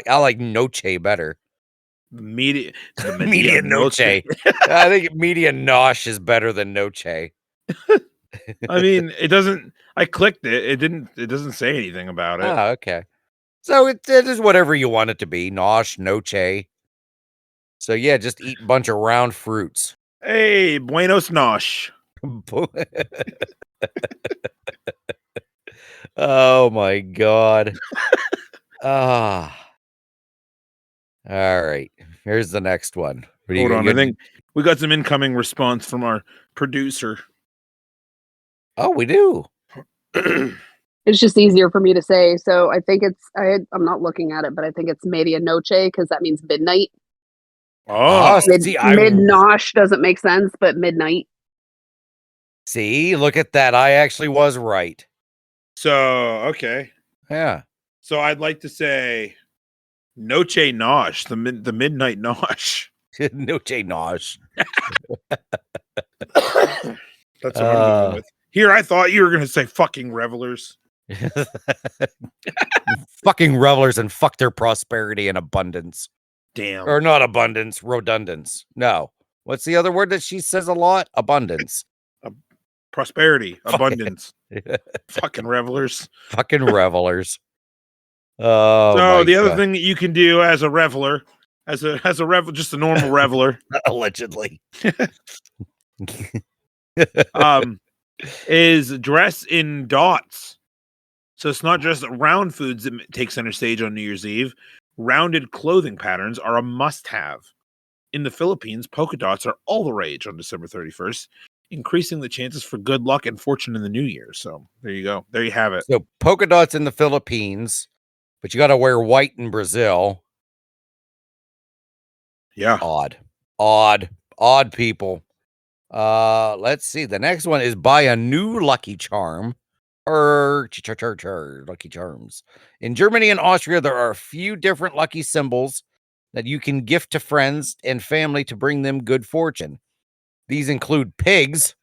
like noche better. Media Noche. I think media nosh is better than noche. I mean, it doesn't. I clicked it. It doesn't say anything about it. Oh, okay. So it is whatever you want it to be. Nosh, noche. So yeah, just eat a bunch of round fruits. Hey, buenos nosh. Oh my God. All right. Here's the next one. Hold on. I think we got some incoming response from our producer. Oh, we do. It's just easier for me to say. So I think I'm not looking at it, but I think it's medianoche because that means midnight. Oh, mid-nosh doesn't make sense, but midnight. See, look at that. I actually was right. So, okay. Yeah. So I'd like to say noche nosh, the midnight nosh. Noche nosh. That's what I'm going with. Here, I thought you were going to say fucking revelers. Fucking revelers and fuck their prosperity and abundance. Damn. Or not abundance, redundance. No. What's the other word that she says a lot? Abundance. Prosperity, abundance. Fucking revelers. Fucking revelers. Oh, so the other thing that you can do as a reveler, as a just a normal reveler, allegedly, is dress in dots. So it's not just round foods that take center stage on New Year's Eve. Rounded clothing patterns are a must-have. In the Philippines, polka dots are all the rage on December 31st, increasing the chances for good luck and fortune in the new year. So there you go. There you have it. So polka dots in the Philippines, but you got to wear white in Brazil. Yeah. Odd people. Let's see. The next one is buy a new Lucky Charm. Lucky Charms. In Germany and Austria, there are a few different lucky symbols that you can gift to friends and family to bring them good fortune. These include pigs,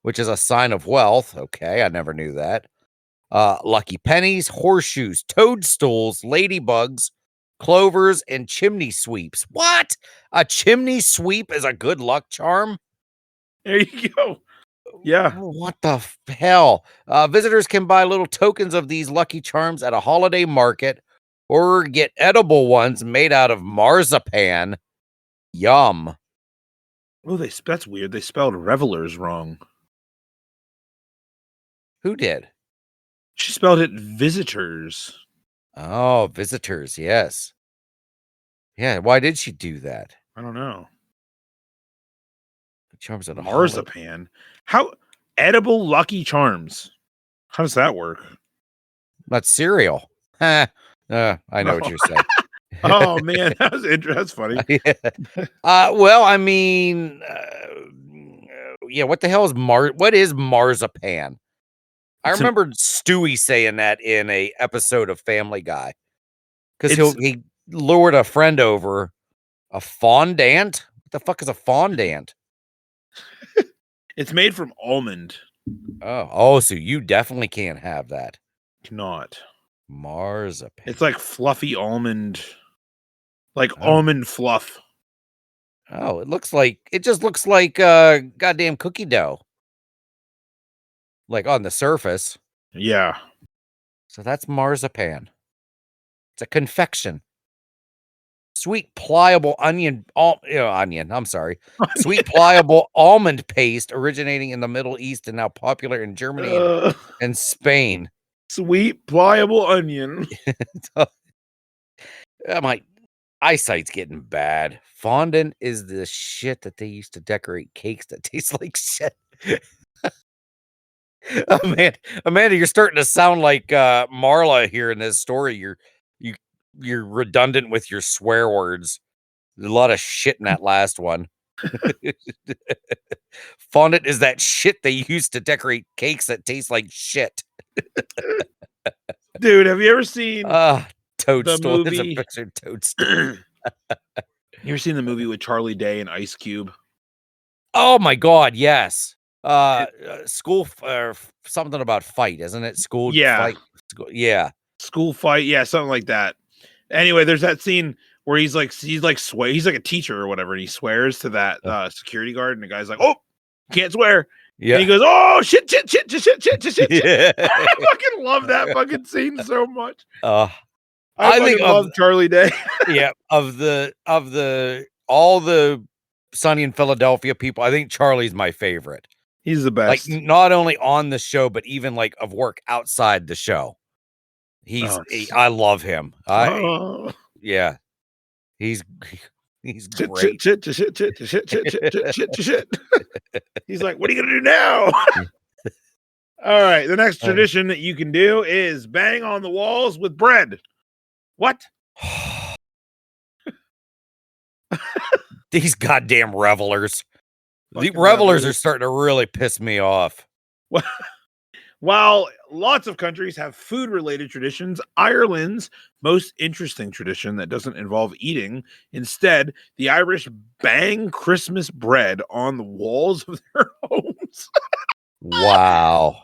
which is a sign of wealth. Okay, I never knew that. Lucky pennies, horseshoes, toadstools, ladybugs, clovers, and chimney sweeps. What? A chimney sweep is a good luck charm? There you go. Yeah. What the hell? Visitors can buy little tokens of these lucky charms at a holiday market or get edible ones made out of marzipan. Yum. Oh, that's weird. They spelled revelers wrong. Who did? She spelled it visitors. Oh, visitors. Yes. Yeah. Why did she do that? I don't know. Charms at a marzipan. How edible Lucky Charms? How does that work? That's cereal. I know what you're saying. Oh man, that's funny. Well, I mean, yeah. What the hell is what is marzipan? I remember Stewie saying that in a episode of Family Guy because he lured a friend over. A fondant? What the fuck is a fondant? It's made from almond. Oh, so you definitely can't have that. Not. Marzipan. It's like fluffy almond, like Oh. almond fluff. Oh, it just looks like goddamn cookie dough. Like on the surface. Yeah. So that's marzipan. It's a confection. Sweet pliable I'm sorry. Sweet pliable almond paste originating in the Middle East and now popular in Germany and Spain. Sweet pliable onion. My eyesight's getting bad. Fondant is the shit that they used to decorate cakes that taste like shit. Oh man, Amanda, you're starting to sound like Marla here in this story. You're redundant with your swear words. There's a lot of shit in that last one. Fondant is that shit they used to decorate cakes that taste like shit. Dude, have you ever seen Toadstool? It's a movie? picture of Toadstool. You ever seen the movie with Charlie Day and Ice Cube? Oh my god, yes. School something about fight, isn't it? School fight. Yeah. School fight, yeah, something like that. Anyway, there's that scene where he's like a teacher or whatever, and he swears to that security guard, and the guy's like, "Oh, can't swear." Yeah. And he goes, "Oh shit." Yeah. I fucking love that fucking scene so much. I think love Charlie Day. Yeah, of all the Sunny in Philadelphia people, I think Charlie's my favorite. He's the best. Like not only on the show, but even like of work outside the show. I love him. Yeah. He's great. Shit. He's like, "What are you gonna do now?" All right. The next tradition that you can do is bang on the walls with bread. What? These goddamn revelers. The revelers are starting to really piss me off. While lots of countries have food-related traditions, Ireland's most interesting tradition that doesn't involve eating. Instead, the Irish bang Christmas bread on the walls of their homes. Wow.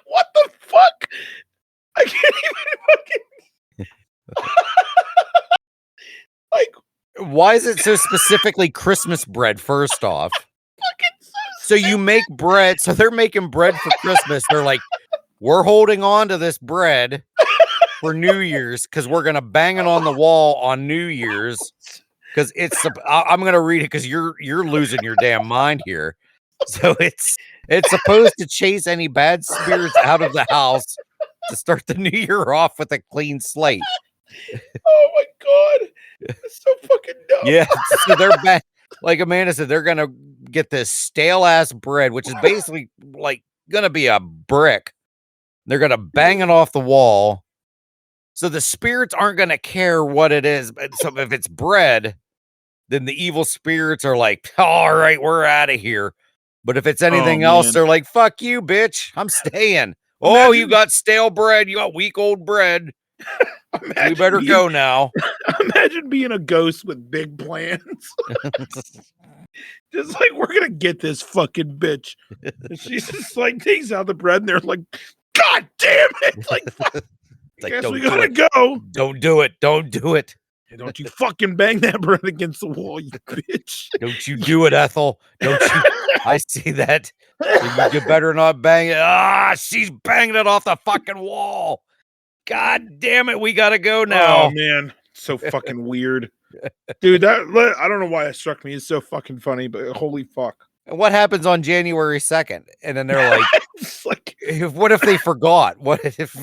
What the fuck? I can't even fucking... Like, why is it so specifically Christmas bread, first off? So you make bread. So they're making bread for Christmas. They're like, we're holding on to this bread for New Year's because we're going to bang it on the wall on New Year's. Because I'm going to read it because you're losing your damn mind here. So it's supposed to chase any bad spirits out of the house to start the new year off with a clean slate. Oh my God. That's so fucking dumb. Yeah. So they're back. Like Amanda said, they're going to get this stale ass bread, which is basically like going to be a brick. They're going to bang it off the wall. So the spirits aren't going to care what it is. But so if it's bread, then the evil spirits are like, all right, we're out of here. But if it's anything else, they're like, fuck you, bitch. I'm staying. You got stale bread. You got week old bread. We better go now. Imagine being a ghost with big plans. Just like, we're gonna get this fucking bitch. And she's just like takes out the bread and they're like, God damn it. Like, fuck. I guess we gotta go. Don't do it. Don't do it. Hey, don't you fucking bang that bread against the wall, you bitch. Don't you do it, Ethel. Don't you? I see that. You better not bang it. She's banging it off the fucking wall. God damn it, we gotta go now. Oh man, so fucking weird, dude. That I don't know why it struck me. It's so fucking funny, but holy fuck. And what happens on January 2nd? And then they're like, what if they forgot? What if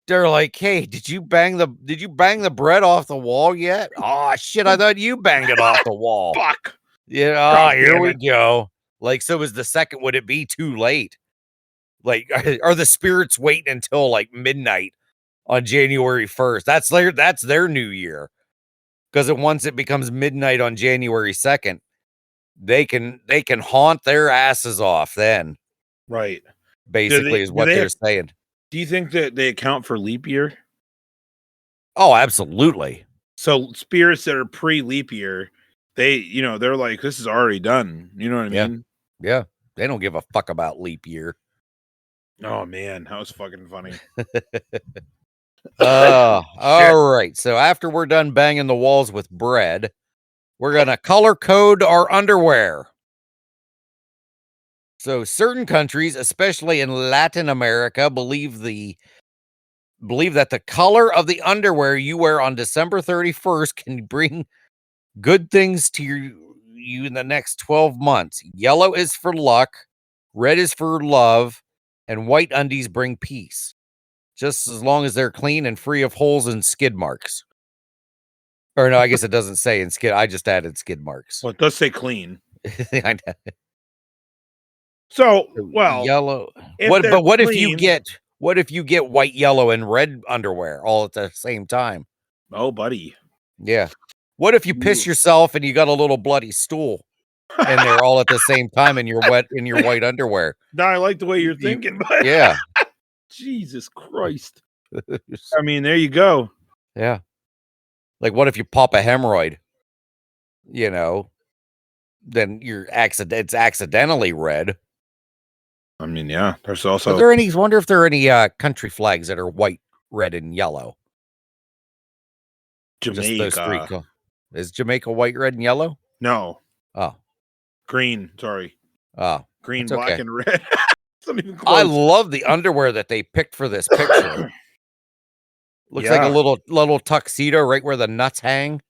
they're like, hey, did you bang the bread off the wall yet? Oh shit, I thought you banged it off the wall. Fuck. Yeah, here we go. Like, so is the second, would it be too late? Like, are the spirits waiting until like midnight on January 1st? That's their new year. Because once it becomes midnight on January 2nd, they can haunt their asses off then. Right. Basically is what they're saying. Do you think that they account for leap year? Oh, absolutely. So spirits that are pre-leap year, they're like, this is already done. You know what I Yeah. mean? Yeah. They don't give a fuck about leap year. Oh man, that was fucking funny. All right. So after we're done banging the walls with bread, we're going to color code our underwear. So certain countries, especially in Latin America, believe that the color of the underwear you wear on December 31st can bring good things to you in the next 12 months. Yellow is for luck, red is for love, and white undies bring peace. Just as long as they're clean and free of holes and skid marks. Or no, I guess it doesn't say in skid. I just added skid marks. Well, it does say clean. I know. So, well, yellow. if they're What clean, if you get white, yellow, and red underwear all at the same time? oh, buddy. Yeah. What if you piss yourself and you got a little bloody stool in there all at the same time in your white underwear? Now I like the way you're thinking, but Yeah. Jesus Christ. I mean, there you go. Yeah. Like, what if you pop a hemorrhoid? You know, then it's accidentally red. I mean, yeah. There's also. Wonder if there are any country flags that are white, red, and yellow. Jamaica. Just those 3. Is Jamaica white, red, and yellow? No. Oh. Green. Sorry. Oh. Green, black, and red. I love the underwear that they picked for this picture. Looks like a little tuxedo right where the nuts hang.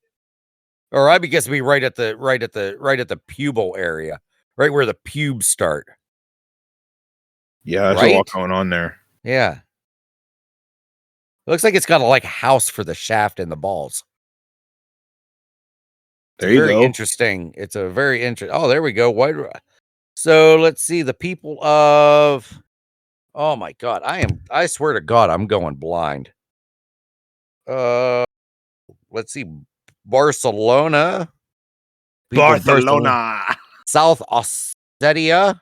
Or I guess it'd be right at the pubal area, right where the pubes start. Yeah, there's a lot going on there. Yeah. It looks like it's got a house for the shaft and the balls. There you go. Interesting. It's a very interesting. Oh, there we go. White. So let's see the people of. Oh my God, I swear to God, I'm going blind. Let's see, Barcelona. South Ossetia,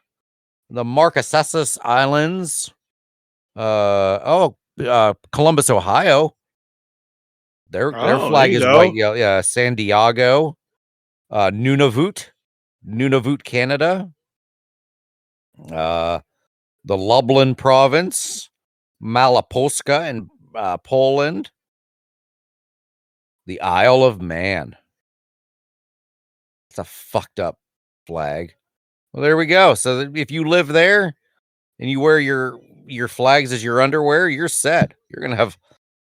the Marquesas Islands. Columbus, Ohio. Their flag is white, yellow. Yeah, San Diego. Nunavut, Canada. The Lublin province, Malopolska in Poland. The Isle of Man. It's a fucked up flag. Well, there we go. So if you live there and you wear your flags as your underwear, you're set. You're gonna have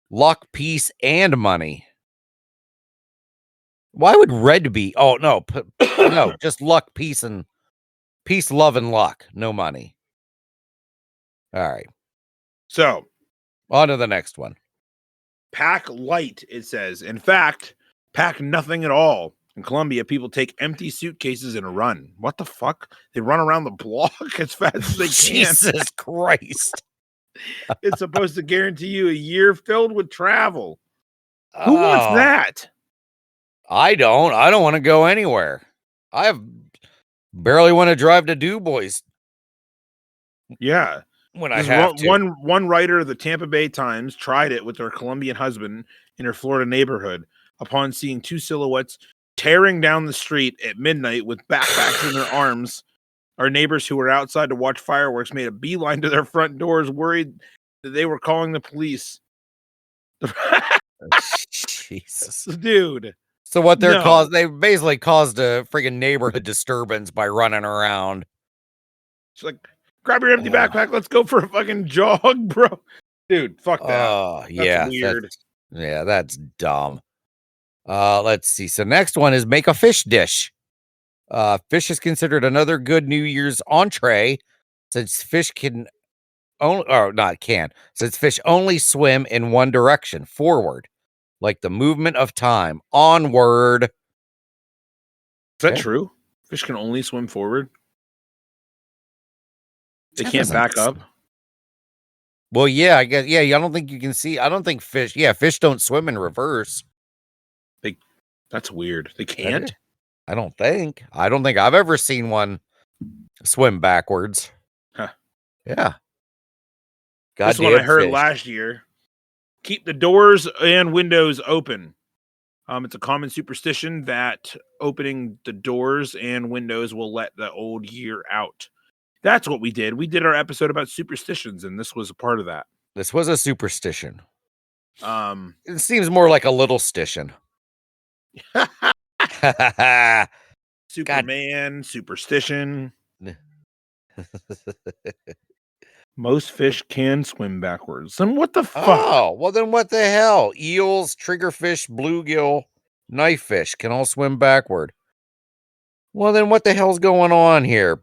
luck, peace, and money. Why would red be? Oh no, no, just luck, peace, love, and luck. No money. All right. So on to the next one. Pack light, it says. In fact, pack nothing at all. In Colombia, people take empty suitcases and run. What the fuck? They run around the block as fast as they can. Jesus Christ. It's supposed to guarantee you a year filled with travel. Who wants that? I don't want to go anywhere. I barely want to drive to Du Bois. Yeah. When I have to. One writer of the Tampa Bay Times tried it with her Colombian husband in her Florida neighborhood. Upon seeing 2 silhouettes tearing down the street at midnight with backpacks in their arms, our neighbors who were outside to watch fireworks made a beeline to their front doors, worried that they were calling the police. Jesus, dude. So what they're caused? They basically caused a freaking neighborhood disturbance by running around. It's like, grab your empty backpack. Let's go for a fucking jog, bro. Dude, fuck that. Oh, yeah. That's weird. That's dumb. Let's see. So next one is make a fish dish. Fish is considered another good New Year's entree since fish since fish only swim in one direction, forward, like the movement of time, onward. Is that true? Fish can only swim forward? They can't back up? Well, yeah, I guess. Yeah, I don't think you can see. I don't think fish. Yeah, fish don't swim in reverse. That's weird. They can't? I don't think I've ever seen one swim backwards. Huh. Yeah. That's what I heard last year. Keep the doors and windows open. It's a common superstition that opening the doors and windows will let the old year out. That's what we did. We did our episode about superstitions, and this was a part of that. This was a superstition. Um, It seems more like a little stition. Superman, superstition. Most fish can swim backwards. And what the fuck? Oh, well then what the hell? Eels, triggerfish, bluegill, knifefish can all swim backward. Well then what the hell's going on here?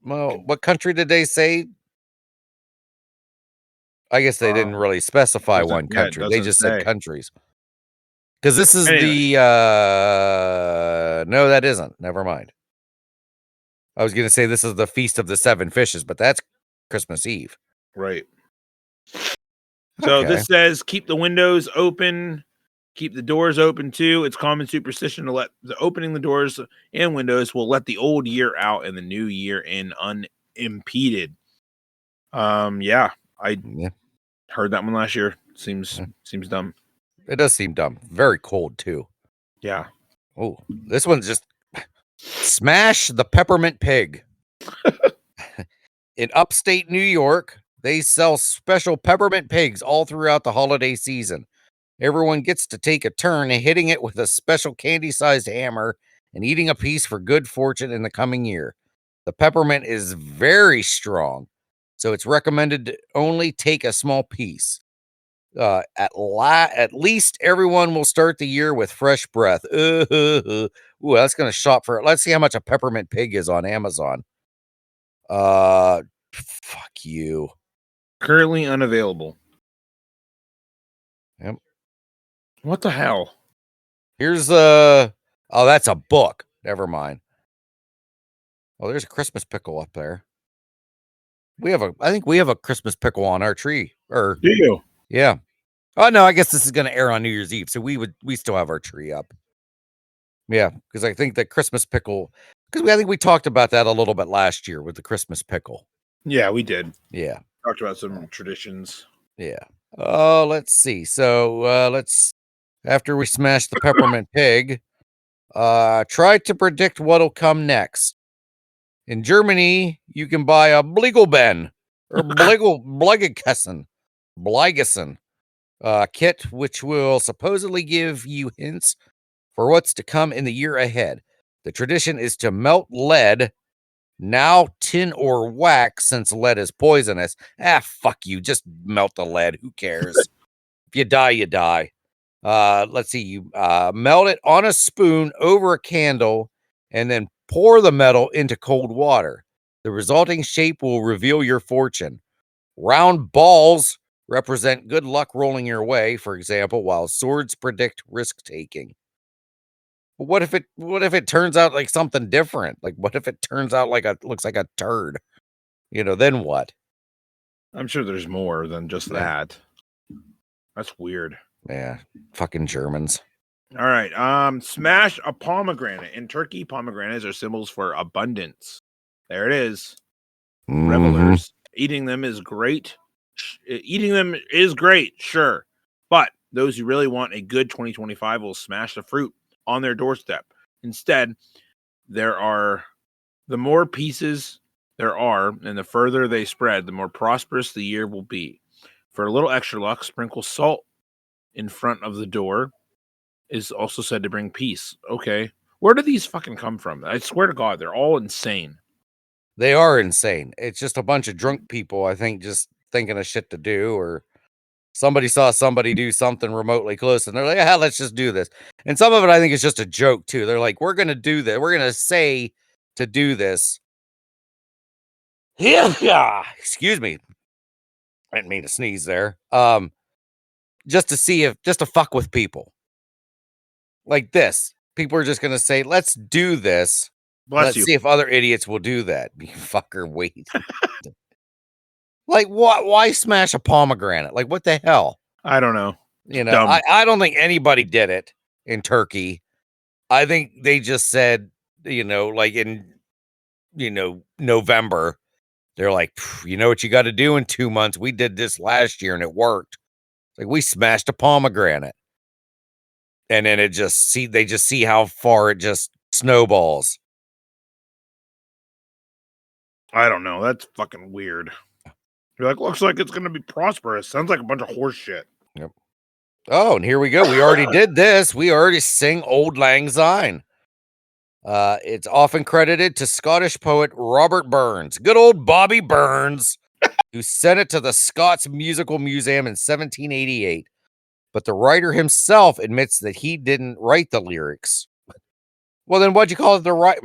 Well, what country did they say? I guess they didn't really specify one country. They just said countries. Because this is the no, that isn't. Never mind. I was gonna say this is the Feast of the Seven Fishes, but that's Christmas Eve. Right. So Okay. this says keep the windows open, keep the doors open too. It's common superstition to let the opening the doors and windows will let the old year out and the new year in unimpeded. Yeah, I heard that one last year. Seems dumb. It does seem dumb. Very cold too. Yeah. Oh, this one's just smash the peppermint pig. In upstate New York, they sell special peppermint pigs all throughout the holiday season. Everyone gets to take a turn hitting it with a special candy-sized hammer and eating a piece for good fortune in the coming year. The peppermint is very strong, so it's recommended to only take a small piece. At least everyone will start the year with fresh breath. Ooh, that's gonna shop for it. Let's see how much a peppermint pig is on Amazon. Fuck you. Currently unavailable. Yep. What the hell? Here's oh, that's a book. Never mind. Oh, there's a Christmas pickle up there. I think we have a Christmas pickle on our tree. Or do you? Yeah. Oh no, I guess this is gonna air on New Year's Eve, so we still have our tree up. Yeah, because I think the Christmas pickle, because I think we talked about that a little bit last year with the Christmas pickle. Yeah, we did. Yeah. Talked about some traditions. Yeah. Oh, let's see. So after we smash the peppermint pig, try to predict what'll come next. In Germany, you can buy a Bligelben or Bligegessen kit, which will supposedly give you hints for what's to come in the year ahead. The tradition is to melt lead, now tin or wax, since lead is poisonous. Fuck you. Just melt the lead. Who cares? If you die, you die. Let's see. You melt it on a spoon over a candle and then pour the metal into cold water. The resulting shape will reveal your fortune. Round balls represent good luck rolling your way, for example, while swords predict risk-taking. But what if it turns out like something different? Like what if it turns out like looks like a turd? Then what? I'm sure there's more than just that. That's weird. Yeah, fucking Germans. All right. Smash a pomegranate. In Turkey, pomegranates are symbols for abundance. There it is. Revelers. Eating them is great. Sure. But those who really want a good 2025 will smash the fruit on their doorstep. Instead, the more pieces there are and the further they spread, the more prosperous the year will be. For a little extra luck, sprinkle salt in front of the door. Is also said to bring peace. Okay. Where do these fucking come from? I swear to God, they're all insane. They are insane. It's just a bunch of drunk people, I think, just thinking of shit to do, or somebody saw somebody do something remotely close and they're like, yeah, let's just do this. And some of it, I think, is just a joke too. They're like, we're going to do that. We're going to say to do this. Yeah. Excuse me. I didn't mean to sneeze there. Just to fuck with people. Like this. People are just going to say, let's do this. Let's see if other idiots will do that. You fucker, wait. Like, what? Why smash a pomegranate? Like, what the hell? I don't know. I don't think anybody did it in Turkey. I think they just said, like in, November, they're like, you know what you got to do in 2 months? We did this last year and it worked. Like, we smashed a pomegranate. And then they just see how far it just snowballs. I don't know. That's fucking weird. You're like, looks like it's gonna be prosperous. Sounds like a bunch of horse shit. Yep. Oh, and here we go. We already did this. We already sing Old Lang Syne. It's often credited to Scottish poet Robert Burns, good old Bobby Burns, who sent it to the Scots Musical Museum in 1788. But the writer himself admits that he didn't write the lyrics. Well, then what'd you call it? The right?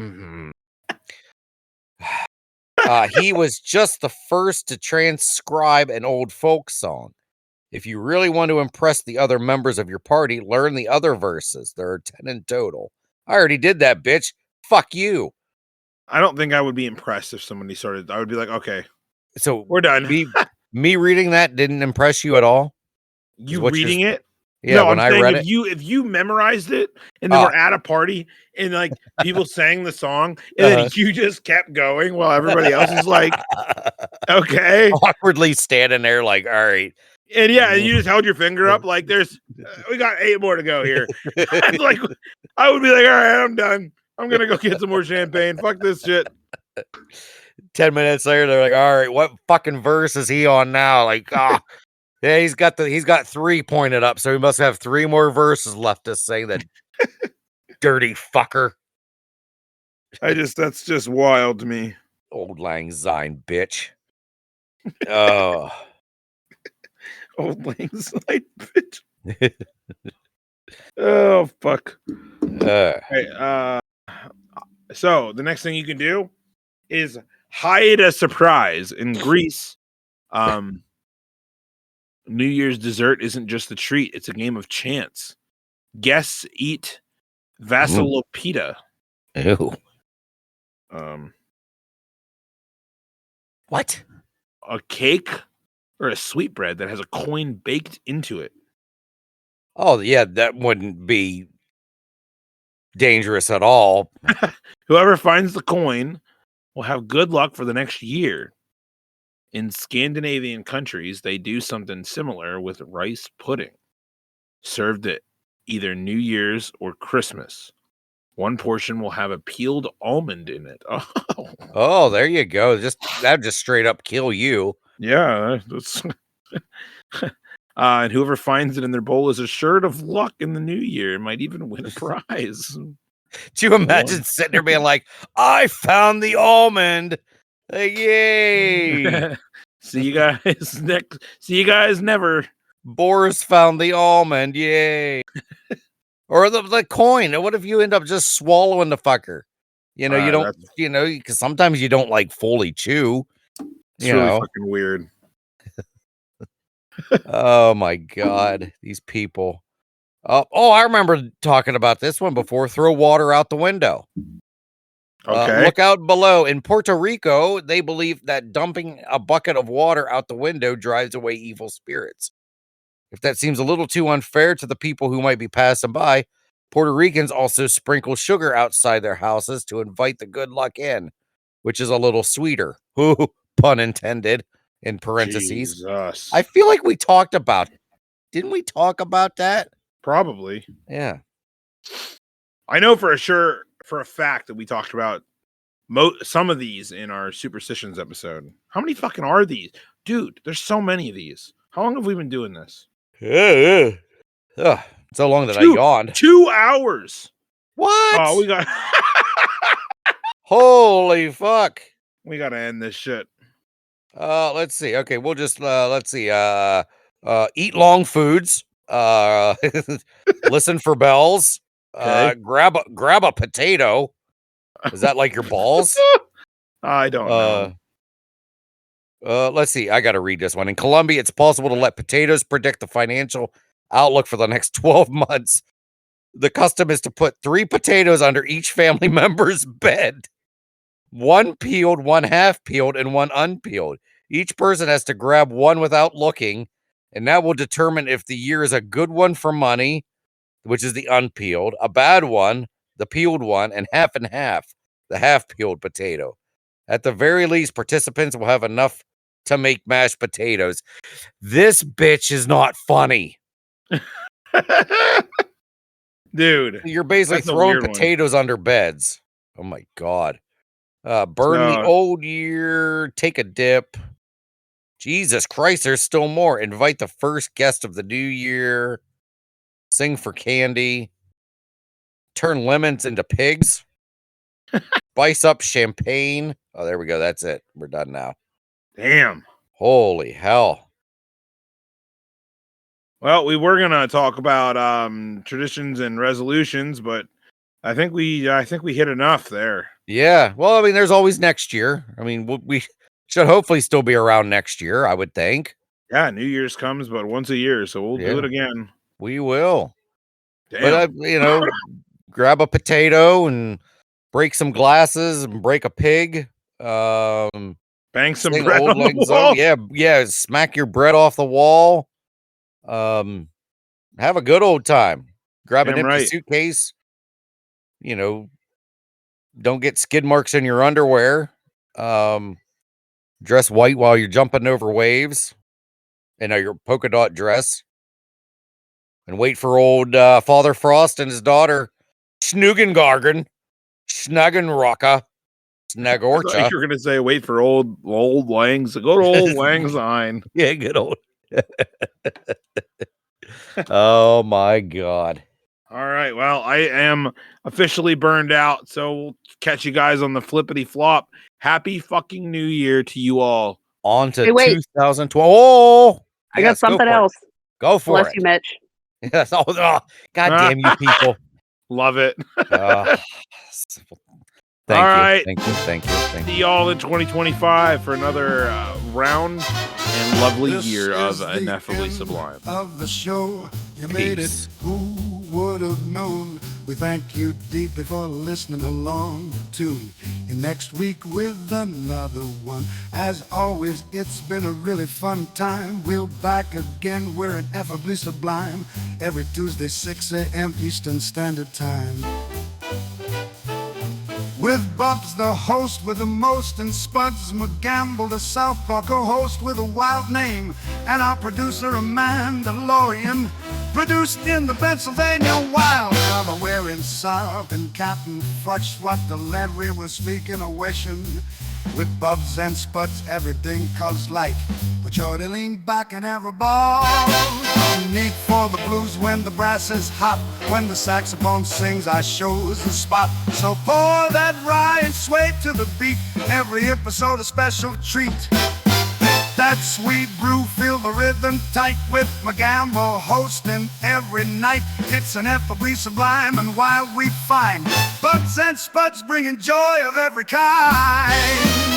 He was just the first to transcribe an old folk song. If you really want to impress the other members of your party, learn the other verses. There are 10 in total. I already did that, bitch. Fuck you. I don't think I would be impressed if somebody started. I would be like, okay, So we're done. Me reading that didn't impress you at all? You reading it? Yeah, no, when I'm I saying read if you memorized it and then we're at a party and like people sang the song and then you just kept going while everybody else is like, okay, awkwardly standing there like, all right. And and you just held your finger up like there's we got 8 more to go here. Like I would be like, all right, I'm done. I'm gonna go get some more champagne. Fuck this shit. 10 minutes later, they're like, all right, what fucking verse is he on now? Like, yeah, he's got 3 pointed up, so he must have 3 more verses left to sing. That dirty fucker. That's just wild to me. Old Lang Syne, bitch. Oh. Old Lang Syne, bitch. Oh fuck. Right, so the next thing you can do is hide a surprise. In Greece, New Year's dessert isn't just a treat, it's a game of chance. Guests eat vassilopita. Ew. What? A cake or a sweetbread that has a coin baked into it. Oh, yeah, that wouldn't be dangerous at all. Whoever finds the coin will have good luck for the next year. In Scandinavian countries, they do something similar with rice pudding, served at either New Year's or Christmas. One portion will have a peeled almond in it. Oh, there you go. That'd just straight up kill you. Yeah. And whoever finds it in their bowl is assured of luck in the new year and might even win a prize. Do you imagine sitting there being like, I found the almond. Yay. See you guys next. See you guys never. Boris found the almond. Yay. Or the coin. What if you end up just swallowing the fucker? You know, you don't, because sometimes you don't like fully chew. It's really fucking weird. Oh my God. These people. Oh, I remember talking about this one before. Throw water out the window. Okay. Look out below. In Puerto Rico, they believe that dumping a bucket of water out the window drives away evil spirits. If that seems a little too unfair to the people who might be passing by, Puerto Ricans also sprinkle sugar outside their houses to invite the good luck in, which is a little sweeter. Pun intended, in parentheses. Jesus. I feel like we talked about it. Didn't we talk about that? Probably. Yeah. I know for a fact that we talked about some of these in our superstitions episode. How many fucking are these? Dude, there's so many of these. How long have we been doing this? So long that I yawned. 2 hours. What? Oh, we got holy fuck. We gotta end this shit. Let's see. Okay, we'll just let's see. Eat long foods. Listen for bells. Okay. Grab a potato. Is that like your balls? I don't know. Let's see. I got to read this one. In Colombia, it's possible to let potatoes predict the financial outlook for the next 12 months. The custom is to put 3 potatoes under each family member's bed. 1 peeled, 1 half peeled, and 1 unpeeled. Each person has to grab 1 without looking, and that will determine if the year is a good one for money, which is the unpeeled, a bad one, the peeled one, and half, the half-peeled potato. At the very least, participants will have enough to make mashed potatoes. This bitch is not funny. dude. You're basically That's a throwing weird one. potatoes under beds. Oh my god. Burn the old year, take a dip. Jesus Christ, there's still more. Invite the first guest of the new year. Sing for candy. Turn lemons into pigs. Spice up champagne. Oh, there we go. That's it. We're done now. Damn. Holy hell. Well, we were gonna talk about traditions and resolutions, but I think we hit enough there. Yeah. Well, I mean, there's always next year. I mean, we should hopefully still be around next year, I would think. Yeah, New Year's comes but once a year, so we'll do it again. We will. Damn. But grab a potato and break some glasses and break a pig. Bang some sing bread Old on the Lang wall. Syne. Yeah. Smack your bread off the wall. Have a good old time. Grab an empty suitcase. Don't get skid marks in your underwear. Dress white while you're jumping over waves in your polka dot dress. And wait for old Father Frost and his daughter, Snuggengargen, Snuggenrocka, I thought Snagorcha. you were gonna say wait for old Lang's. Go to old Lang Syne. Yeah, good old. Oh my god. All right. Well, I am officially burned out, so we'll catch you guys on the flippity flop. Happy fucking New Year to you all. On to Hey, wait. 2012. Oh, I got something else. Go for Bless it. you, Mitch. Yes. Oh, God damn you people. Love it. Thank you. See y'all in 2025 for another round and lovely year of Ineffably Sublime. Of the show, you made it. Who would have known? We thank you deeply for listening along. Tune in next week with another one. As always, it's been a really fun time. We'll back again. We're Ineffably Sublime every Tuesday, 6 a.m. Eastern Standard Time. With Bubs, the host with the most, and Spuds McGamble, the Southpaw co-host with a wild name, and our producer, a Mandalorian, produced in the Pennsylvania Wild. I'm wearing syrup and Captain Fudge, what the land we were speaking of wishing. With Bubs and Spuds, everything comes light, but you're to lean back and have a ball. Need for the blues when the brass is hot. When the saxophone sings, I shows the spot. So pour that rye and sway to the beat. Every episode a special treat. That sweet brew, feel the rhythm tight. With McGamble hosting every night. It's Ineffably Sublime, and while we find Bubs and Spuds bringing joy of every kind.